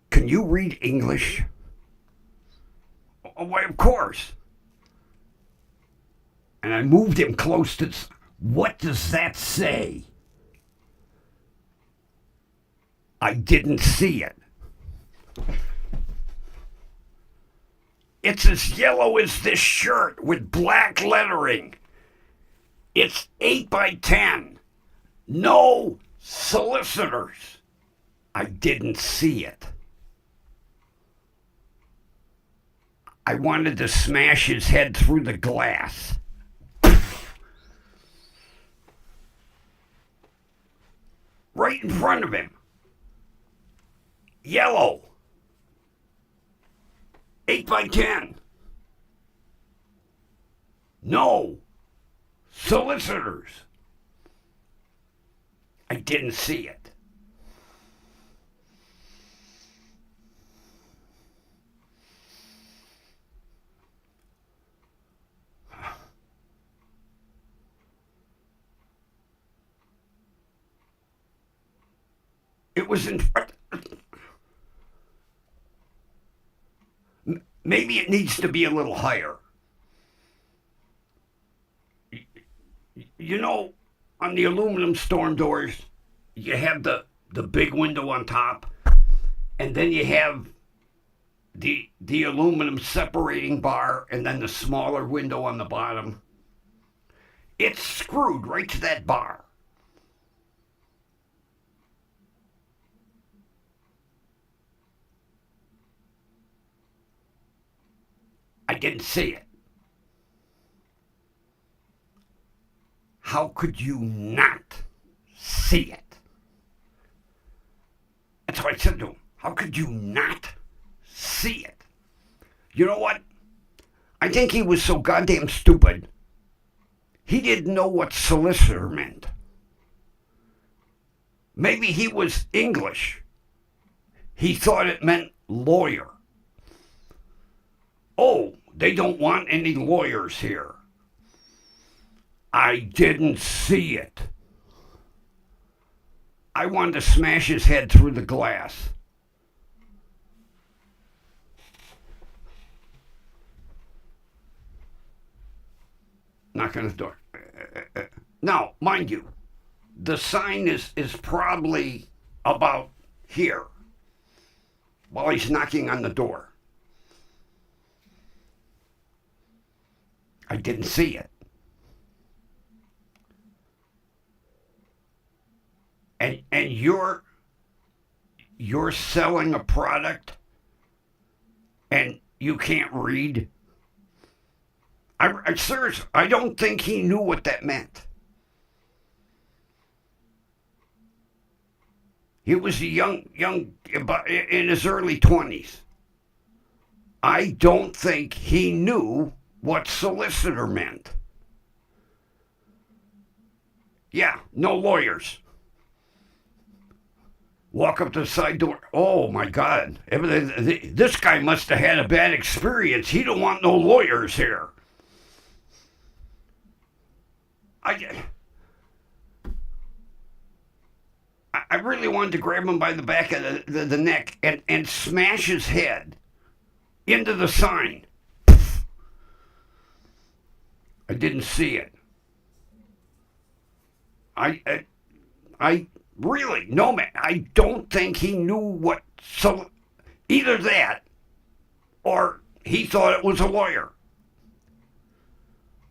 can you read English? Oh, why, of course. And I moved him close to. What does that say? I didn't see it. It's as yellow as this shirt with black lettering. It's 8 by 10. No solicitors. I didn't see it. I wanted to smash his head through the glass. Right in front of him. Yellow. 8 by 10. No solicitors. I didn't see it. It was in front. Maybe it needs to be a little higher. you know, on the aluminum storm doors, you have the big window on top, and then you have the aluminum separating bar, and then the smaller window on the bottom. It's screwed right to that bar. I didn't see it. How could you not see it? That's what I said to him. How could you not see it? You know what? I think he was so goddamn stupid. He didn't know what solicitor meant. Maybe he was English. He thought it meant lawyer. Oh, they don't want any lawyers here. I didn't see it. I wanted to smash his head through the glass. Knock on the door. Now, mind you, the sign is probably about here while he's knocking on the door. I didn't see it. And you're selling a product and you can't read? I seriously, I don't think he knew what that meant. He was a young, in his early 20s. I don't think he knew what solicitor meant. Yeah, no lawyers. Walk up to the side door. Oh my God. This guy must have had a bad experience. He don't want no lawyers here. I really wanted to grab him by the back of the neck and smash his head into the sign. I didn't see it. I really, no man, I don't think he knew what, so either that or he thought it was a lawyer.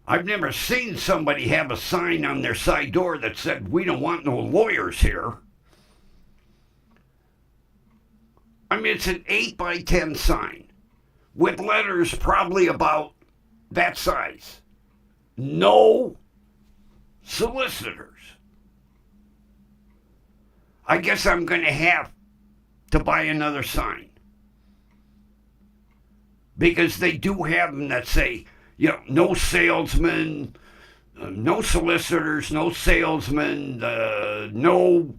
I've never seen somebody have a sign on their side door that said, "We don't want no lawyers here." I mean, it's an 8 by 10 sign with letters probably about that size. No solicitors. I guess I'm going to have to buy another sign. Because they do have them that say, you know, no salesmen, no solicitors, no salesmen, no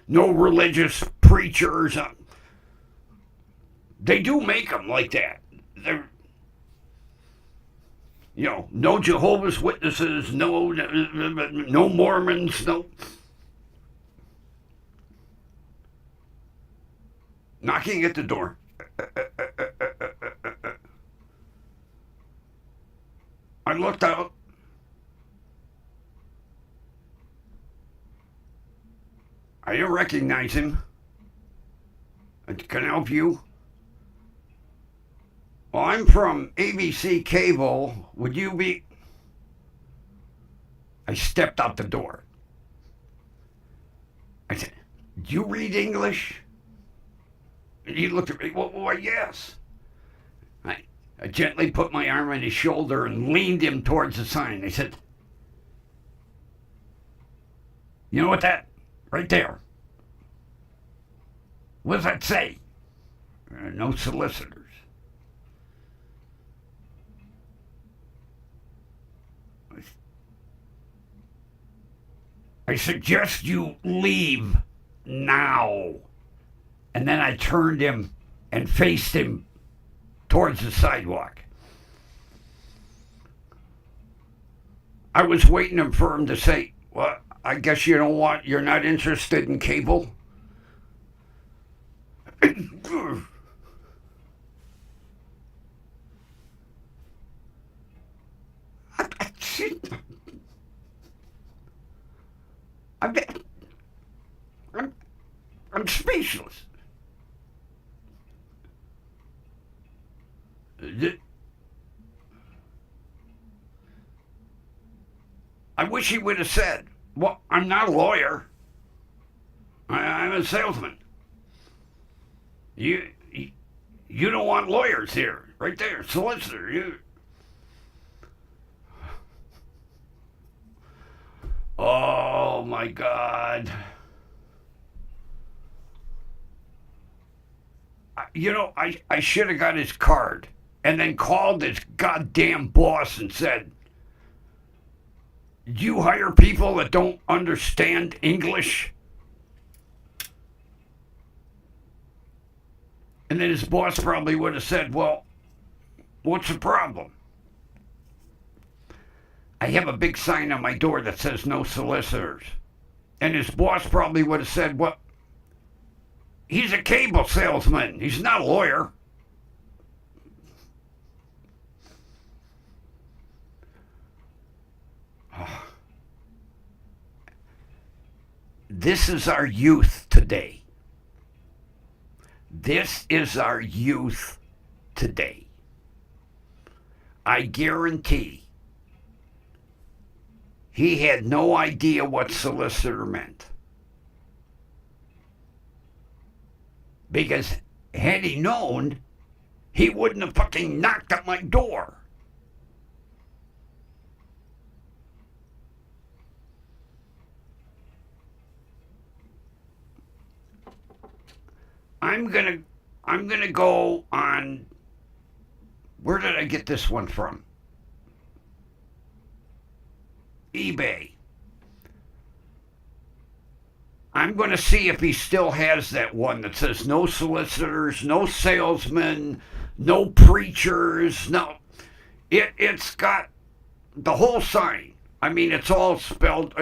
religious preachers. They do make them like that. They're, you know, no Jehovah's Witnesses, no Mormons, no. Knocking at the door. I looked out. I didn't recognize him. Can I help you? Well, I'm from ABC Cable. Would you be... I stepped out the door. I said, "Do you read English?" And he looked at me. Well, yes. I gently put my arm on his shoulder and leaned him towards the sign. I said, "You know what that, right there, what does that say?" No solicitors. I suggest you leave now. And then I turned him and faced him towards the sidewalk. I was waiting for him to say, "Well, I guess you don't want, you're not interested in cable." I'm, I'm, I'm speechless. I wish he would have said, well, I'm not a lawyer. I'm a salesman. You don't want lawyers here. Right there, solicitor. Oh my God. I should have got his card and then called his goddamn boss and said, you hire people that don't understand English? And then his boss probably would have said, well, what's the problem? I have a big sign on my door that says no solicitors. And his boss probably would have said, well, he's a cable salesman. He's not a lawyer. This is our youth today. This is our youth today. I guarantee he had no idea what solicitor meant. Because had he known, he wouldn't have fucking knocked at my door. I'm gonna go on. Where did I get this one from? eBay. I'm going to see if he still has that one that says no solicitors, no salesmen, no preachers, no. It's got the whole sign. I mean, it's all spelled.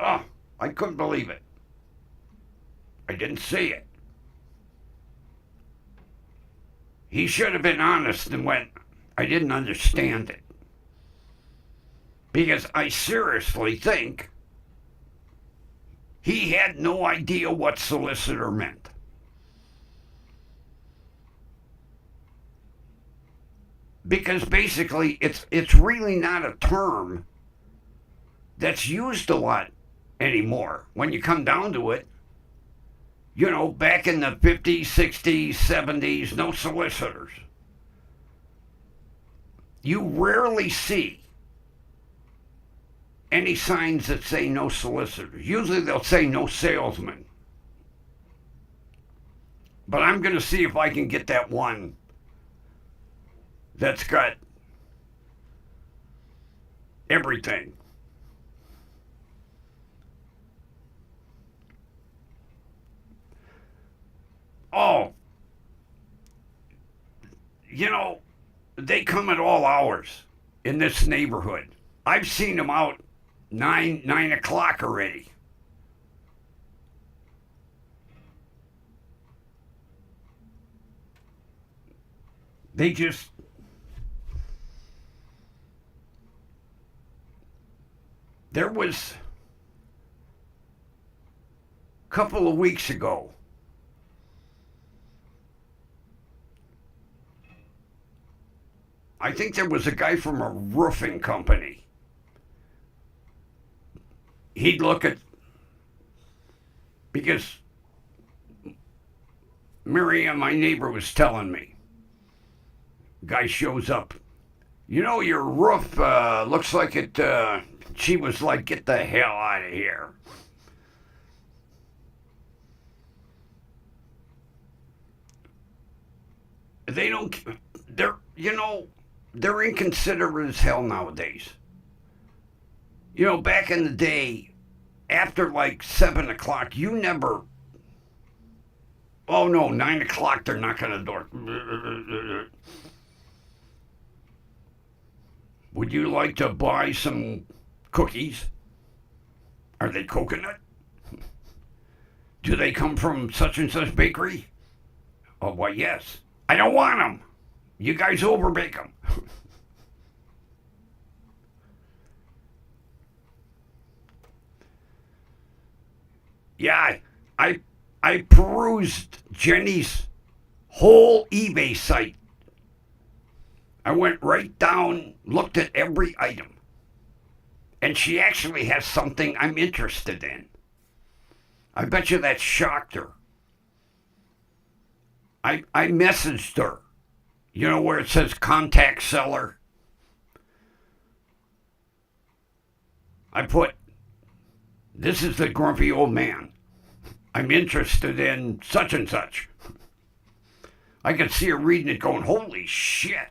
Oh, I couldn't believe it. I didn't see it. He should have been honest and went, I didn't understand it. Because I seriously think he had no idea what solicitor meant. Because basically it's really not a term that's used a lot anymore when you come down to it. You know, back in the 50s, 60s, 70s, no solicitors. You rarely see any signs that say no solicitors. Usually they'll say no salesman. But I'm going to see if I can get that one that's got everything. Oh, you know, they come at all hours in this neighborhood. I've seen them out 9 o'clock already. They just, there was a couple of weeks ago, I think there was a guy from a roofing company. He'd look at, because Miriam, my neighbor, was telling me, guy shows up, you know, your roof looks like it, she was like, get the hell out of here. They don't, they're, you know, they're inconsiderate as hell nowadays. You know, back in the day, after like 7 o'clock, you never. Oh no, 9 o'clock, they're knocking on the door. Would you like to buy some cookies? Are they coconut? Do they come from such and such bakery? Oh, well, yes. I don't want them. You guys overbake them. Yeah, I, I perused Jenny's whole eBay site. I went right down, looked at every item. And she actually has something I'm interested in. I bet you that shocked her. I messaged her. You know where it says contact seller? I put, this is the grumpy old man. I'm interested in such and such. I could see her reading it going, holy shit.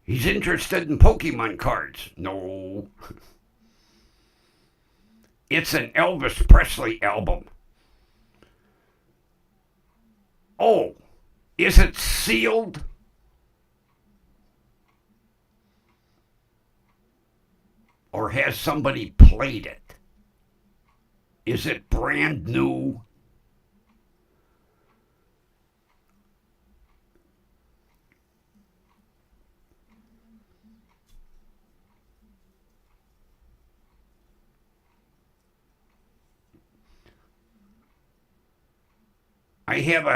He's interested in Pokemon cards. No. It's an Elvis Presley album. Oh, is it sealed? Or has somebody played it? Is it brand new? I have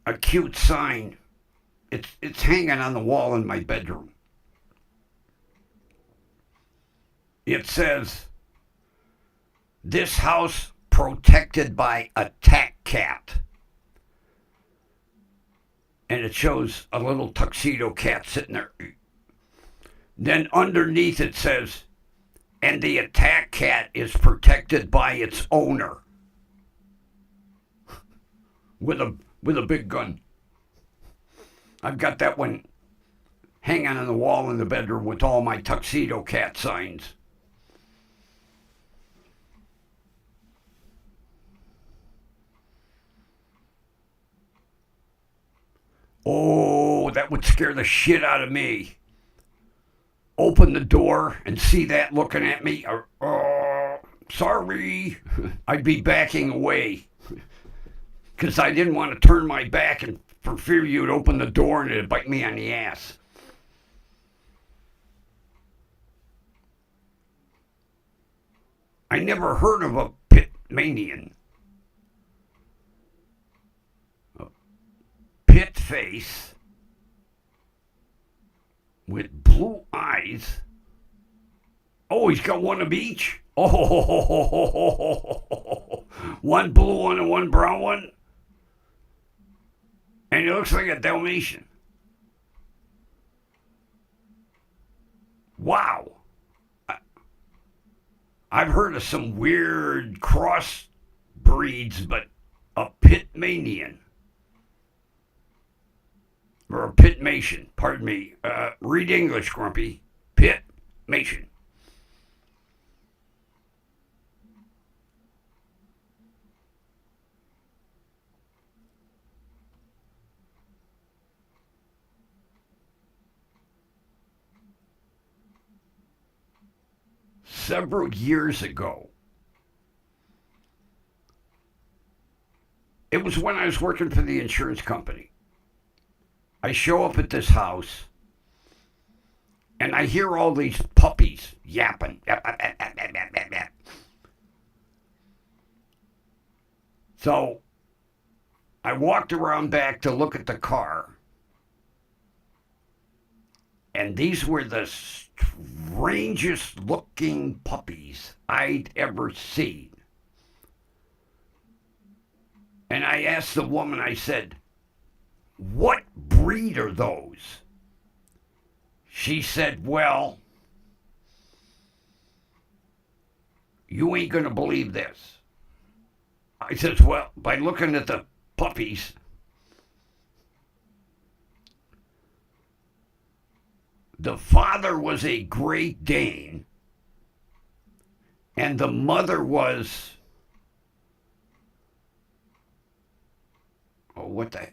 a cute sign. It's hanging on the wall in my bedroom. It says, "This house protected by attack cat." And it shows a little tuxedo cat sitting there. Then underneath it says, "And the attack cat is protected by its owner." With a big gun. I've got that one hanging on the wall in the bedroom with all my tuxedo cat signs. Oh, that would scare the shit out of me. Open the door and see that looking at me. Oh, sorry. I'd be backing away. Because I didn't want to turn my back and for fear you'd open the door and it'd bite me on the ass. I never heard of a Pitmanian. A pit face with blue eyes. Oh, he's got one of each? Oh, one blue one and one brown one? And he looks like a Dalmatian. Wow. I've heard of some weird cross breeds, but a Pitmanian. Or a Pitmation, pardon me. Read English, Grumpy. Pitmation. Several years ago, it was when I was working for the insurance company. I show up at this house and I hear all these puppies yapping. So I walked around back to look at the car, and these were the strangest looking puppies I'd ever seen. And I asked the woman, I said, "What breed are those?" She said, "Well, you ain't going to believe this." I said, "Well, by looking at the puppies, the father was a Great Dane, and the mother was, oh, what the,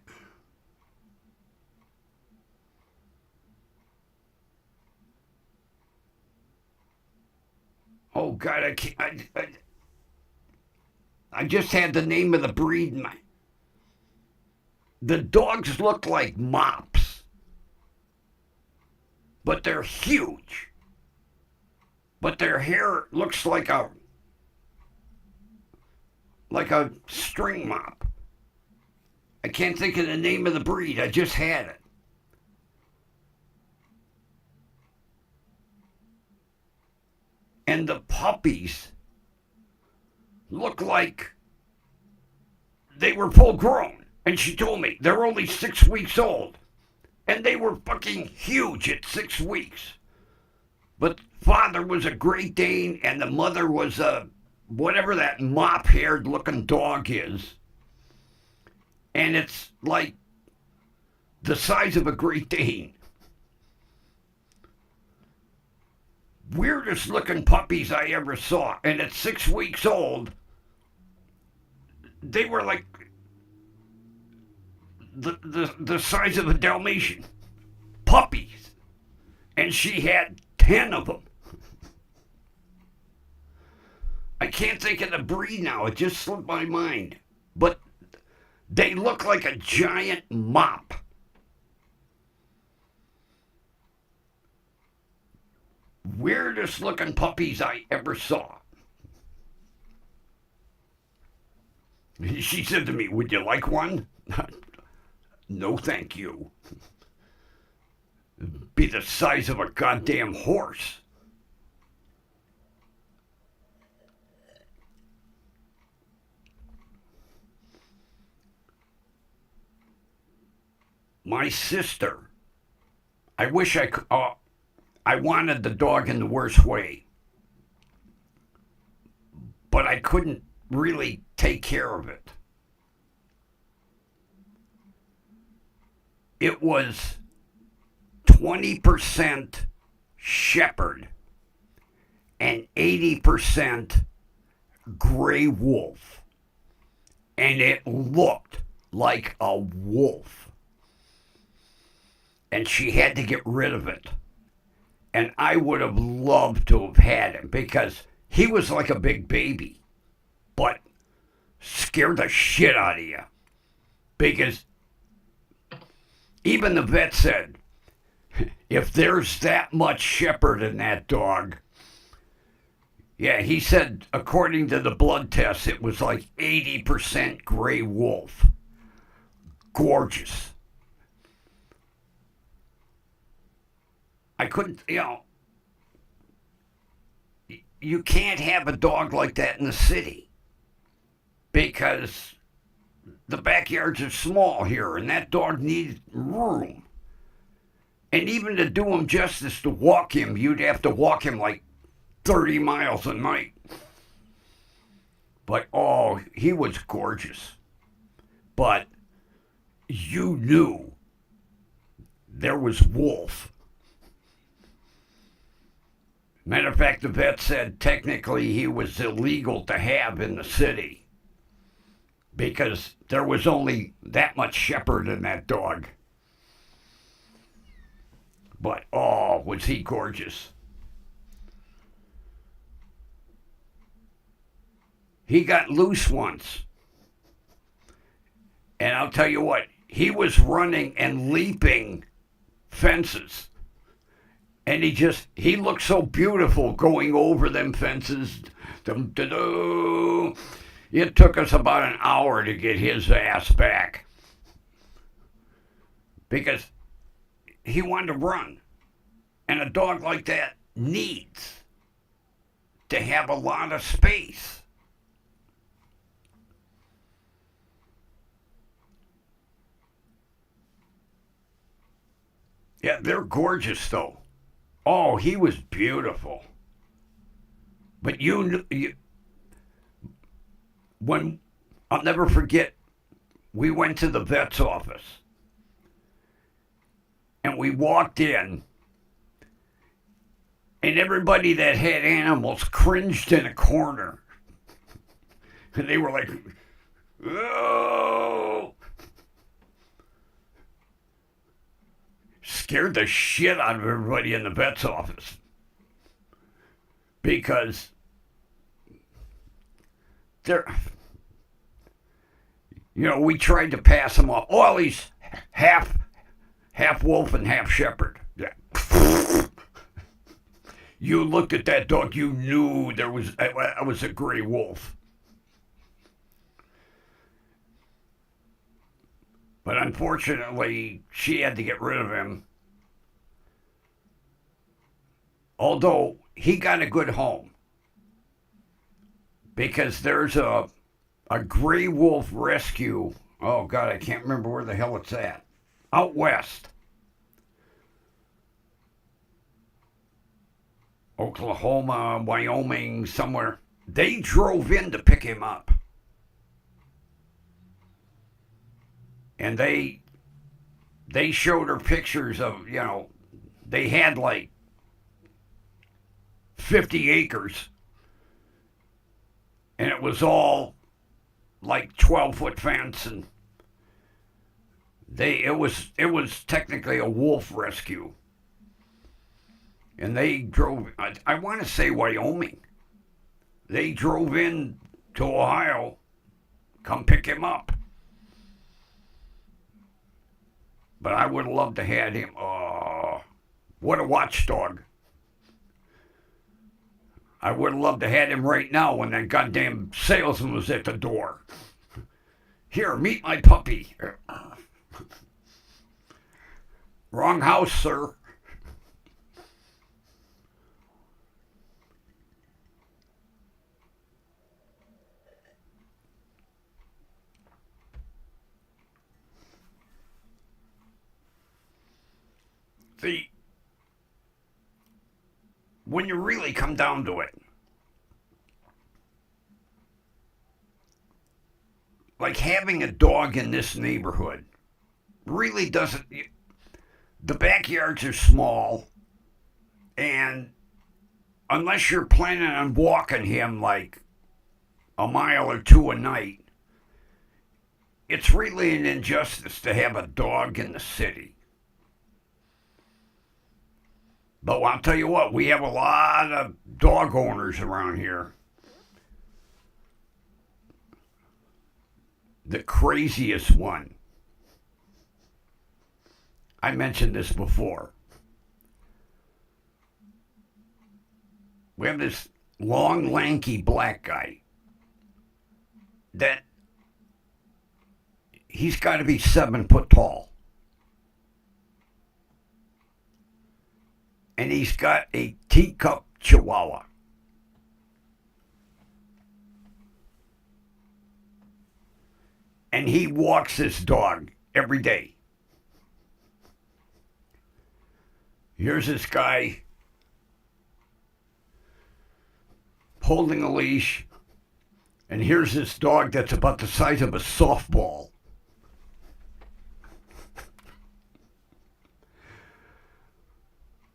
oh God, I can't, I just had the name of the breed. The dogs look like mops, but they're huge. But their hair looks like a string mop. I can't think of the name of the breed. I just had it. And the puppies look like they were full grown. And she told me they're only 6 weeks old. And they were fucking huge at 6 weeks. But father was a Great Dane and the mother was a whatever that mop-haired looking dog is. And it's like the size of a Great Dane. Weirdest looking puppies I ever saw. And at 6 weeks old, they were like the size of a Dalmatian. Puppies. And she had 10 of them. I can't think of the breed now. It just slipped my mind. But they look like a giant mop. Weirdest looking puppies I ever saw. She said to me, "Would you like one?" No, thank you. Be the size of a goddamn horse. My sister, I wish I could, I wanted the dog in the worst way, but I couldn't really take care of it. It was 20% shepherd and 80% gray wolf. And it looked like a wolf. And she had to get rid of it. And I would have loved to have had him because he was like a big baby, but scared the shit out of you. Because even the vet said, if there's that much shepherd in that dog, yeah, he said, according to the blood tests, it was like 80% gray wolf. Gorgeous. I couldn't, you can't have a dog like that in the city because the backyards are small here and that dog needed room. And even to do him justice to walk him, you'd have to walk him like 30 miles a night. But, oh, he was gorgeous. But you knew there was wolf. Matter of fact, the vet said technically he was illegal to have in the city because there was only that much shepherd in that dog. But, oh, was he gorgeous. He got loose once. And I'll tell you what, he was running and leaping fences. And he looked so beautiful going over them fences. It took us about an hour to get his ass back. Because he wanted to run. And a dog like that needs to have a lot of space. Yeah, they're gorgeous though. Oh, he was beautiful. But when, I'll never forget, we went to the vet's office. And we walked in. And everybody that had animals cringed in a corner. And they were like, oh. Scared the shit out of everybody in the vet's office. Because You know, we tried to pass him off. Oh, he's half wolf and half shepherd. Yeah. You looked at that dog, you knew I was a gray wolf. But unfortunately, she had to get rid of him. Although he got a good home. Because there's a gray wolf rescue. Oh, God, I can't remember where the hell it's at. Out west. Oklahoma, Wyoming, somewhere. They drove in to pick him up. And they showed her pictures of, you know, they had like 50 acres. And it was all like 12-foot fence, and it was technically a wolf rescue. And they drove, I want to say Wyoming. They drove in to Ohio, come pick him up. But I would have loved to have him. Oh, what a watchdog. I would have loved to have him right now when that goddamn salesman was at the door. Here, meet my puppy. Wrong house, sir. See, when you really come down to it, like having a dog in this neighborhood really doesn't. The backyards are small, and unless you're planning on walking him like a mile or two a night, it's really an injustice to have a dog in the city. But I'll tell you what, we have a lot of dog owners around here. The craziest one, I mentioned this before. We have this long, lanky black guy that he's got to be 7 foot tall. And he's got a teacup chihuahua. And he walks this dog every day. Here's this guy holding a leash, and here's this dog that's about the size of a softball.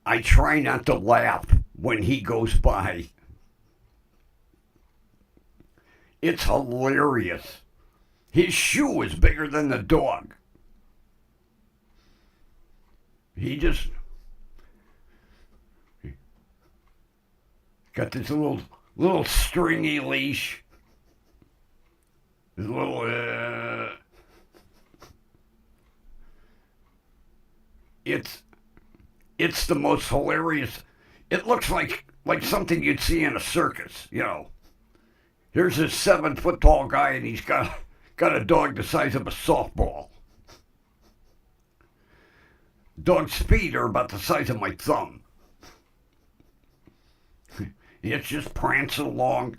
I try not to laugh when he goes by. It's hilarious. His shoe is bigger than the dog. He just got this little stringy leash. This little it's the most hilarious. It looks like something you'd see in a circus, you know. Here's this 7 foot tall guy, and he's got a dog the size of a softball. Dog's feet are about the size of my thumb. It's just prancing along.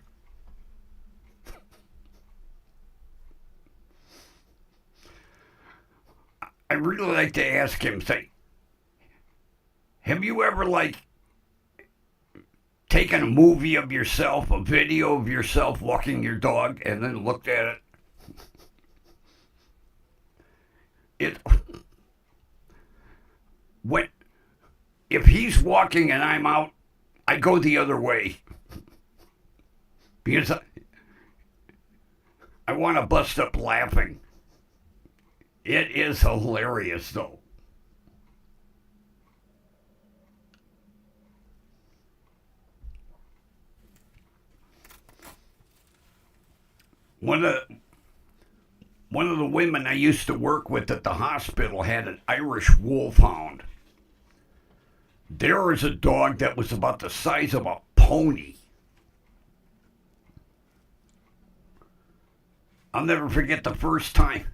I really like to ask him, say, have you ever, taken a movie of yourself, a video of yourself walking your dog, and then looked at it? If he's walking and I'm out, I go the other way. Because I want to bust up laughing. It is hilarious, though. One of one of the women I used to work with at the hospital had an Irish wolfhound. There was a dog that was about the size of a pony. I'll never forget the first time.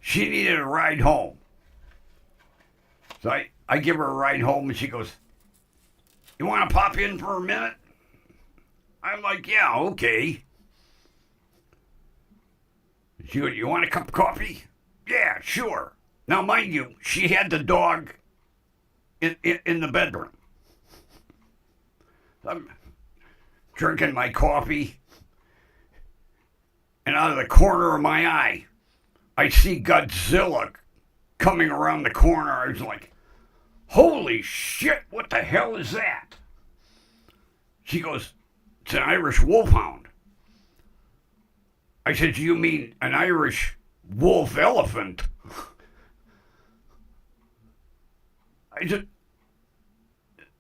She needed a ride home. So I give her a ride home and she goes, "You want to pop in for a minute?" I'm like, "Yeah, okay." She goes, "You want a cup of coffee?" "Yeah, sure." Now, mind you, she had the dog in the bedroom. I'm drinking my coffee, and out of the corner of my eye, I see Godzilla coming around the corner. I was like, "Holy shit, what the hell is that?" She goes, "It's an Irish wolfhound." I said, "You mean an Irish wolf elephant?" I said,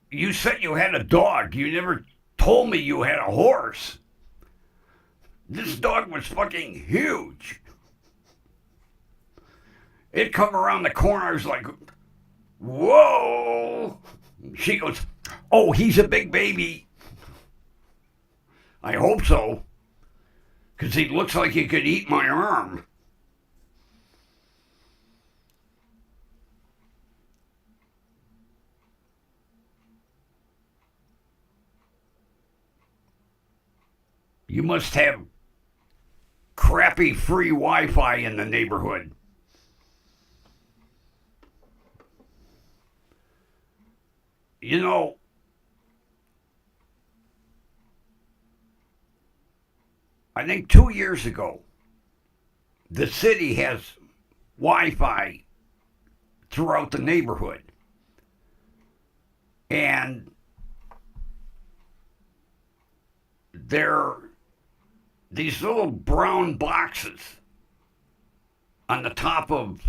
"You said you had a dog. You never told me you had a horse." This dog was fucking huge. It come around the corner. I was like, "Whoa." She goes, "Oh, he's a big baby." I hope so, because he looks like he could eat my arm. You must have crappy free Wi-Fi in the neighborhood. You know, I think 2 years ago, the city has Wi-Fi throughout the neighborhood. And they're these little brown boxes on the top of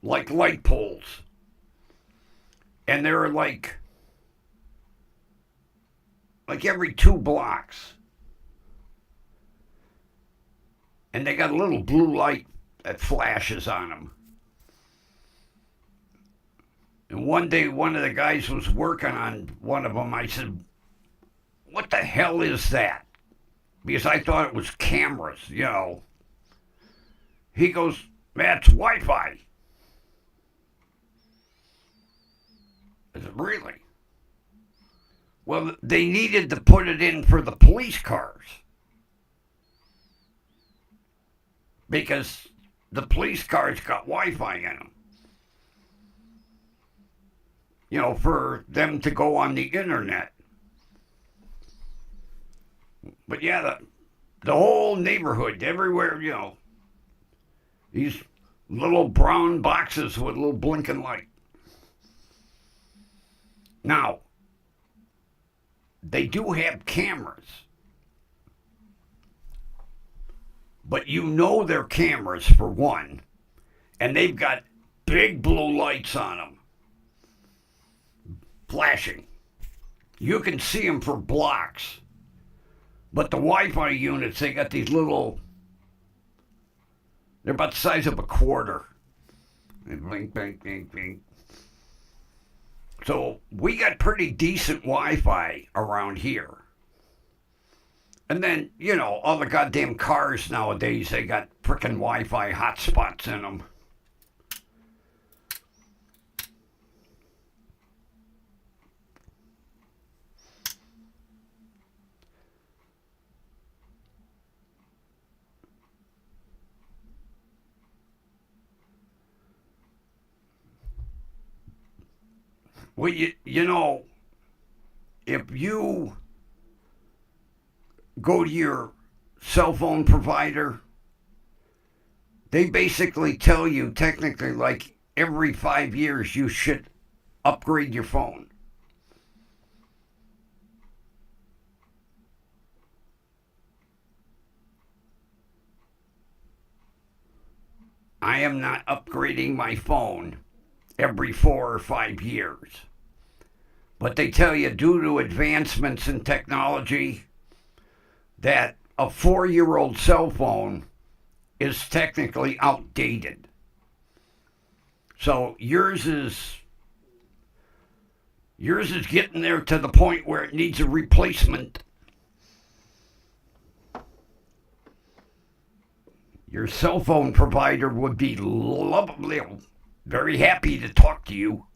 like light poles. And they're like every 2 blocks. And they got a little blue light that flashes on them. And one day, one of the guys was working on one of them. I said, "What the hell is that?" Because I thought it was cameras, you know. He goes, "That's Wi-Fi." I said, "Really?" Well, they needed to put it in for the police cars. Because the police cars got Wi-Fi in them. You know, for them to go on the internet. But yeah, the whole neighborhood, everywhere, you know, these little brown boxes with a little blinking light. Now, they do have cameras. But you know they're cameras, for one, and they've got big blue lights on them, flashing. You can see them for blocks. But the Wi-Fi units, they got these little, they're about the size of a quarter. They blink, blink, blink, blink. So we got pretty decent Wi-Fi around here. And then, you know, all the goddamn cars nowadays, they got frickin' Wi-Fi hotspots in them. Well, you know, if you go to your cell phone provider, they basically tell you technically like every 5 years you should upgrade your phone. I am not upgrading my phone every 4 or 5 years. But they tell you due to advancements in technology that a 4-year-old cell phone is technically outdated. So yours is getting there to the point where it needs a replacement. Your cell phone provider would be lovely, very happy to talk to you.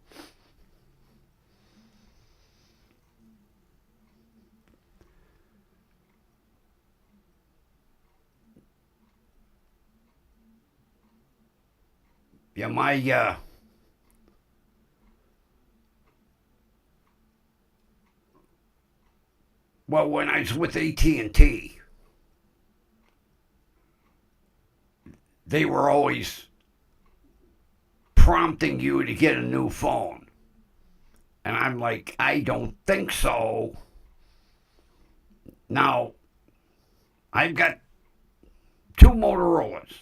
Yeah, well, when I was with AT&T, they were always prompting you to get a new phone. And I'm like, I don't think so. Now, I've got 2 Motorola's.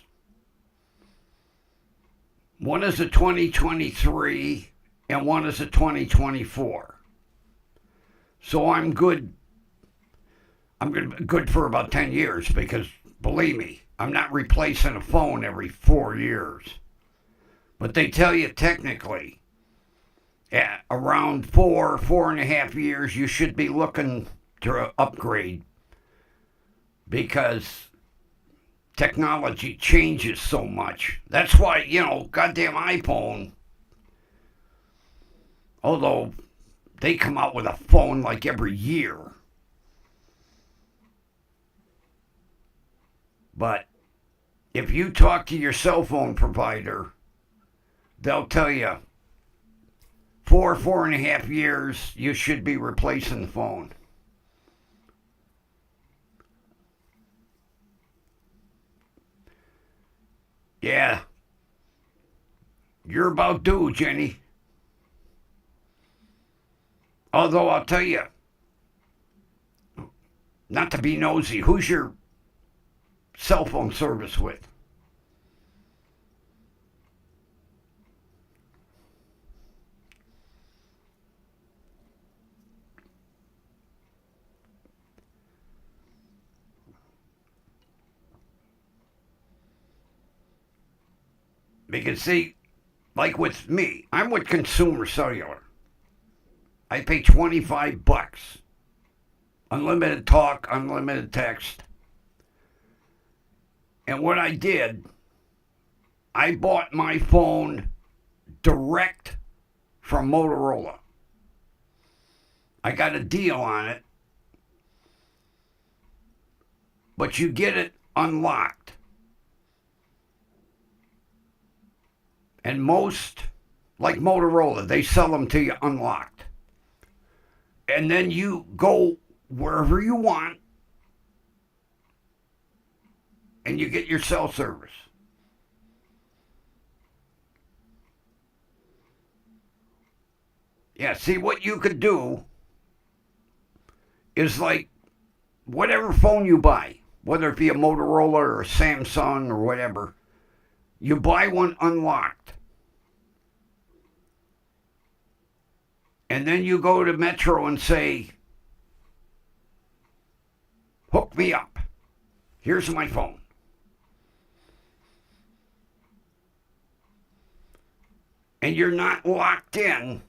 One is a 2023 and one is a 2024. So I'm good. I'm good for about 10 years because, believe me, I'm not replacing a phone every 4 years. But they tell you technically, at around 4.5 years, you should be looking to upgrade because technology changes so much. That's why, goddamn iPhone, although they come out with a phone like every year, but if you talk to your cell phone provider, they'll tell you 4.5 years, you should be replacing the phone. Yeah. You're about due, Jenny. Although I'll tell you, not to be nosy, who's your cell phone service with? Because see, like with me, I'm with Consumer Cellular. I pay $25. Unlimited talk, unlimited text. And what I did, I bought my phone direct from Motorola. I got a deal on it, but you get it unlocked. And most, like Motorola, they sell them to you unlocked. And then you go wherever you want and you get your cell service. Yeah, see, what you could do is like whatever phone you buy, whether it be a Motorola or a Samsung or whatever, you buy one unlocked. And then you go to Metro and say, hook me up. Here's my phone. And you're not locked in,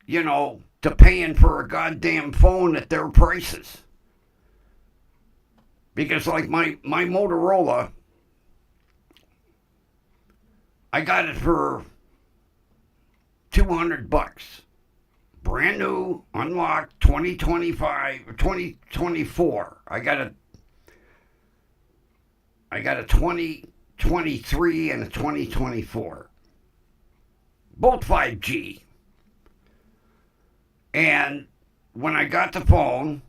to paying for a goddamn phone at their prices. Because like my Motorola, I got it for $200. Brand new, unlocked, 2025 or 2024. I got a 2023 and a 2024. Both 5G. And when I got the phone,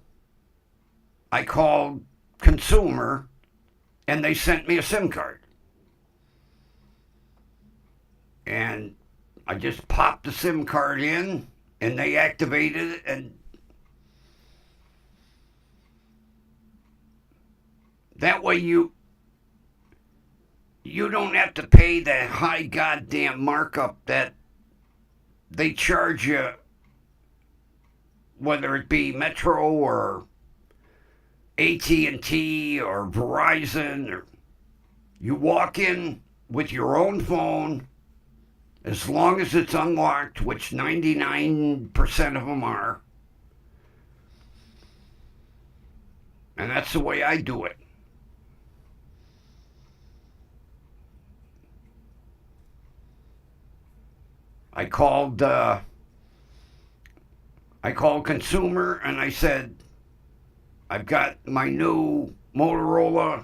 I called Consumer and they sent me a SIM card. And I just popped the SIM card in and they activated it, and that way you don't have to pay the high goddamn markup that they charge you, whether it be Metro or AT&T or Verizon, or you walk in with your own phone, as long as it's unlocked, which 99% of them are. And that's the way I do it. I called consumer and I said, I've got my new Motorola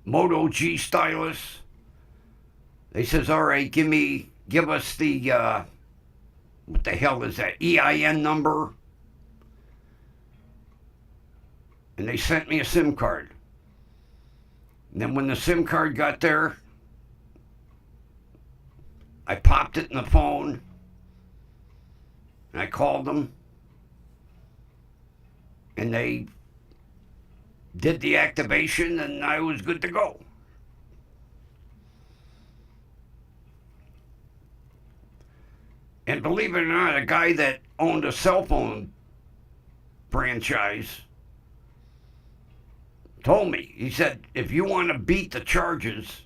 Moto G stylus. They says, all right, give us the what the hell is that, EIN number? And they sent me a SIM card. And then when the SIM card got there, I popped it in the phone and I called them and they did the activation and I was good to go. And believe it or not, a guy that owned a cell phone franchise told me, he said, if you want to beat the charges,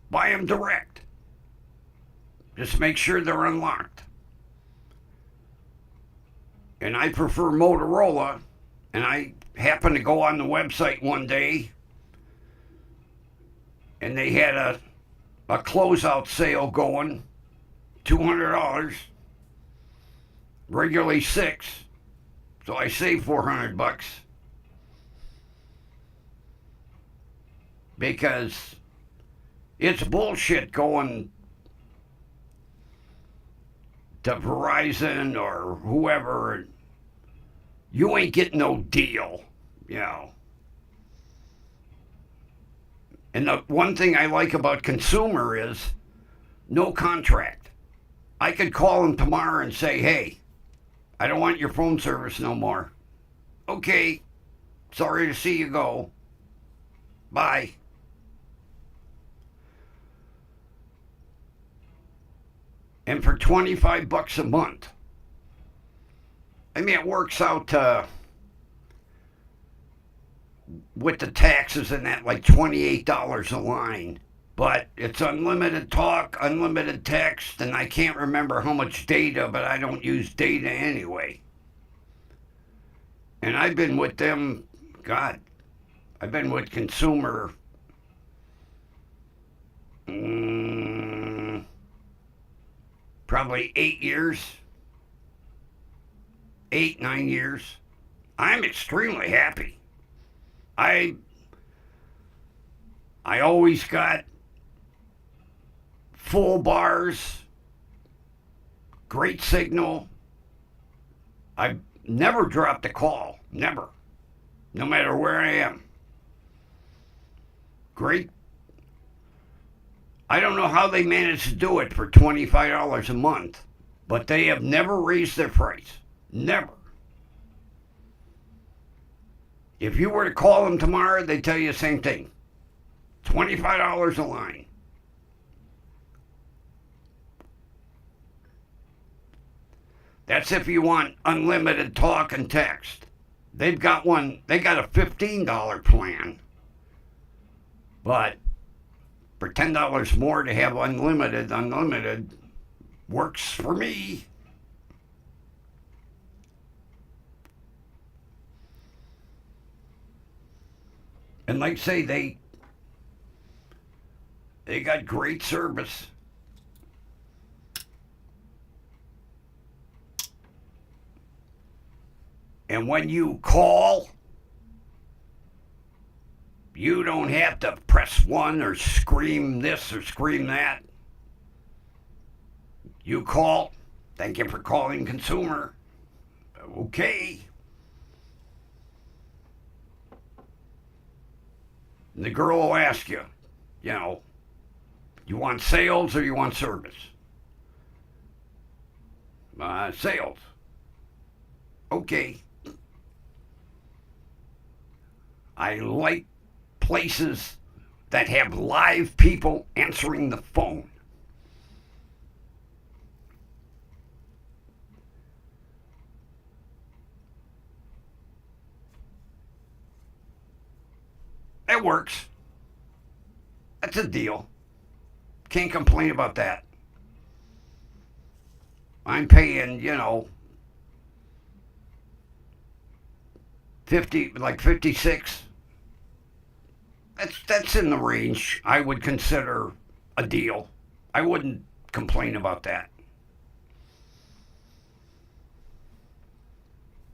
buy them direct. Just make sure they're unlocked. And I prefer Motorola, and I happened to go on the website one day, and they had a closeout sale going, $200, regularly $6, so I saved $400 because it's bullshit going to Verizon or whoever. You ain't getting no deal, you know. And the one thing I like about consumer is no contract. I could call them tomorrow and say, hey, I don't want your phone service no more. Okay, sorry to see you go. Bye. And for $25 a month, I mean, it works out with the taxes and that like $28 a line. But it's unlimited talk, unlimited text, and I can't remember how much data, but I don't use data anyway. And I've been with them, God, I've been with consumer probably 8 years. 8, 9 years. I'm extremely happy. I always got full bars, great signal. I've never dropped a call, never, no matter where I am. Great. I don't know how they managed to do it for $25 a month, but they have never raised their price. Never. If you were to call them tomorrow, they'd tell you the same thing. $25 a line. That's if you want unlimited talk and text. They've got they got a $15 plan. But for $10 more to have unlimited works for me. And like I say, they got great service. And when you call, you don't have to press 1 or scream this or scream that. You call, thank you for calling consumer. Okay. And the girl will ask you, you know, you want sales or you want service? Sales. Okay. I like places that have live people answering the phone. It works. That's a deal. Can't complain about that. I'm paying, 56. That's in the range I would consider a deal. I wouldn't complain about that.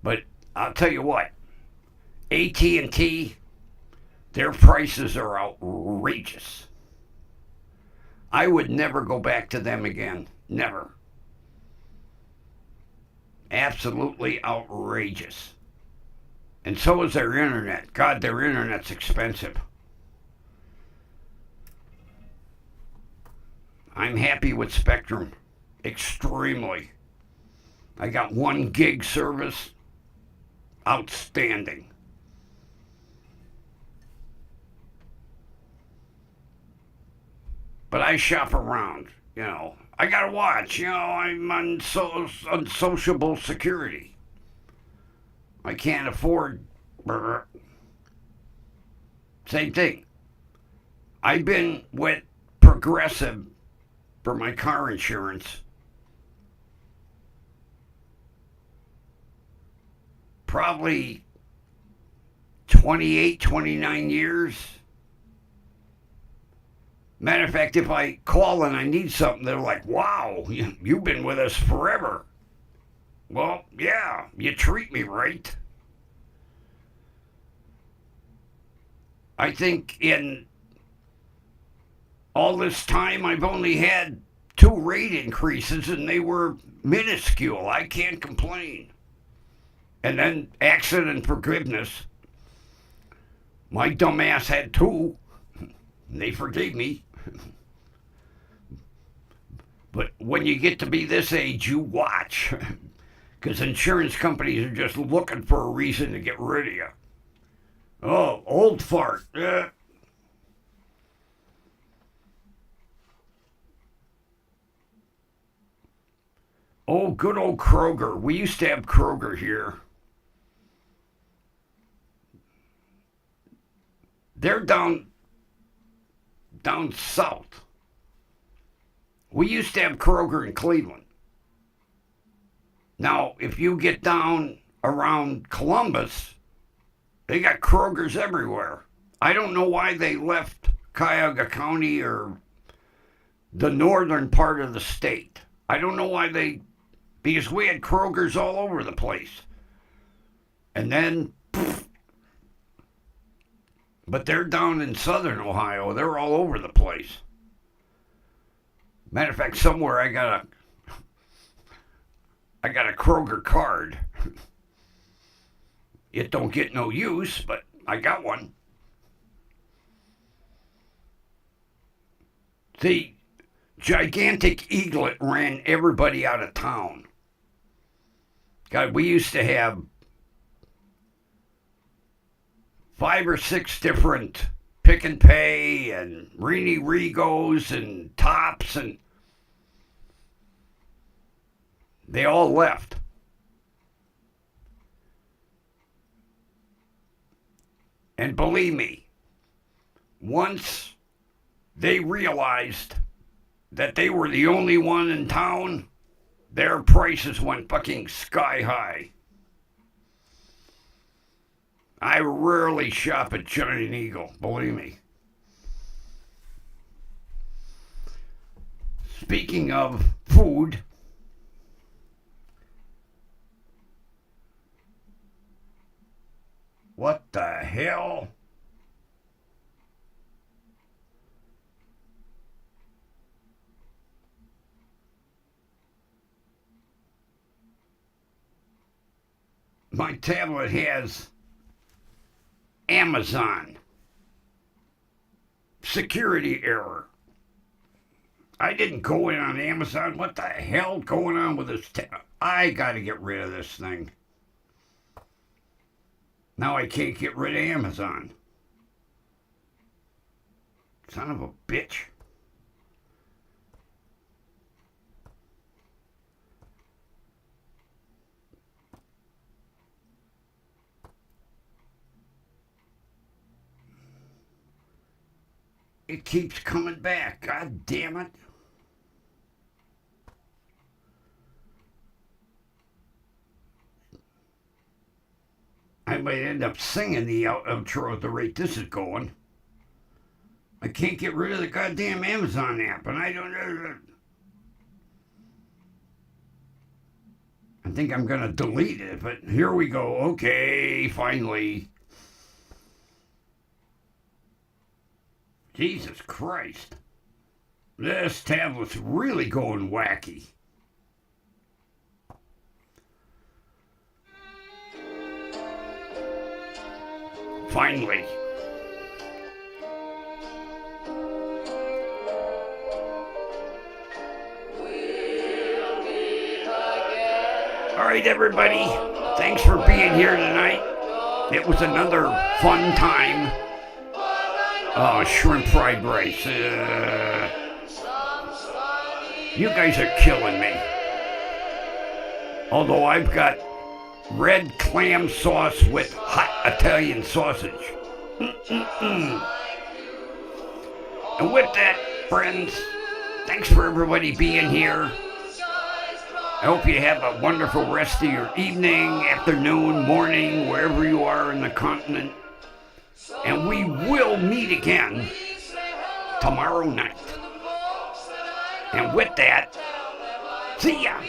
But I'll tell you what, AT&T, their prices are outrageous. I would never go back to them again. Never. Absolutely outrageous. And so is their internet. God, their internet's expensive. I'm happy with Spectrum. Extremely. I got 1 gig service. Outstanding. But I shop around, I gotta watch, I'm on unsociable security. I can't afford. Same thing. I've been with Progressive for my car insurance probably 28, 29 years. Matter of fact, if I call and I need something, they're like, wow, you've been with us forever. Well, yeah, you treat me right. I think in all this time, I've only had 2 rate increases, and they were minuscule. I can't complain. And then accident forgiveness. My dumbass had 2. They forgave me. But when you get to be this age, you watch. Because insurance companies are just looking for a reason to get rid of you. Oh, old fart. Oh, good old Kroger. We used to have Kroger here. They're down south. We used to have Kroger in Cleveland. Now, if you get down around Columbus, they got Krogers everywhere. I don't know why they left Cuyahoga County or the northern part of the state. I don't know why because we had Krogers all over the place. And then, but they're down in southern Ohio. They're all over the place. Matter of fact, somewhere I got a Kroger card. It don't get no use, but I got one. The gigantic eaglet ran everybody out of town. God, we used to have 5 or 6 different Pick and Pay and Rini Rigos and Tops, and they all left. And believe me, once they realized that they were the only one in town, their prices went fucking sky high. I rarely shop at Giant Eagle, believe me. Speaking of food, what the hell? My tablet has Amazon. Security error. I didn't go in on Amazon. What the hell going on with this? I got to get rid of this thing. Now I can't get rid of Amazon. Son of a bitch. It keeps coming back. God damn it. I might end up singing the outro at the rate this is going. I can't get rid of the goddamn Amazon app, and I think I'm gonna delete it, but here we go. Okay, finally. Jesus Christ. This tablet's really going wacky. Finally. All right, everybody. Thanks for being here tonight. It was another fun time. Shrimp fried rice. You guys are killing me. Although I've got red clam sauce with hot Italian sausage. And with that, friends, thanks for everybody being here. I hope you have a wonderful rest of your evening, afternoon, morning, wherever you are in the continent. And we will meet again tomorrow night. And with that, see ya.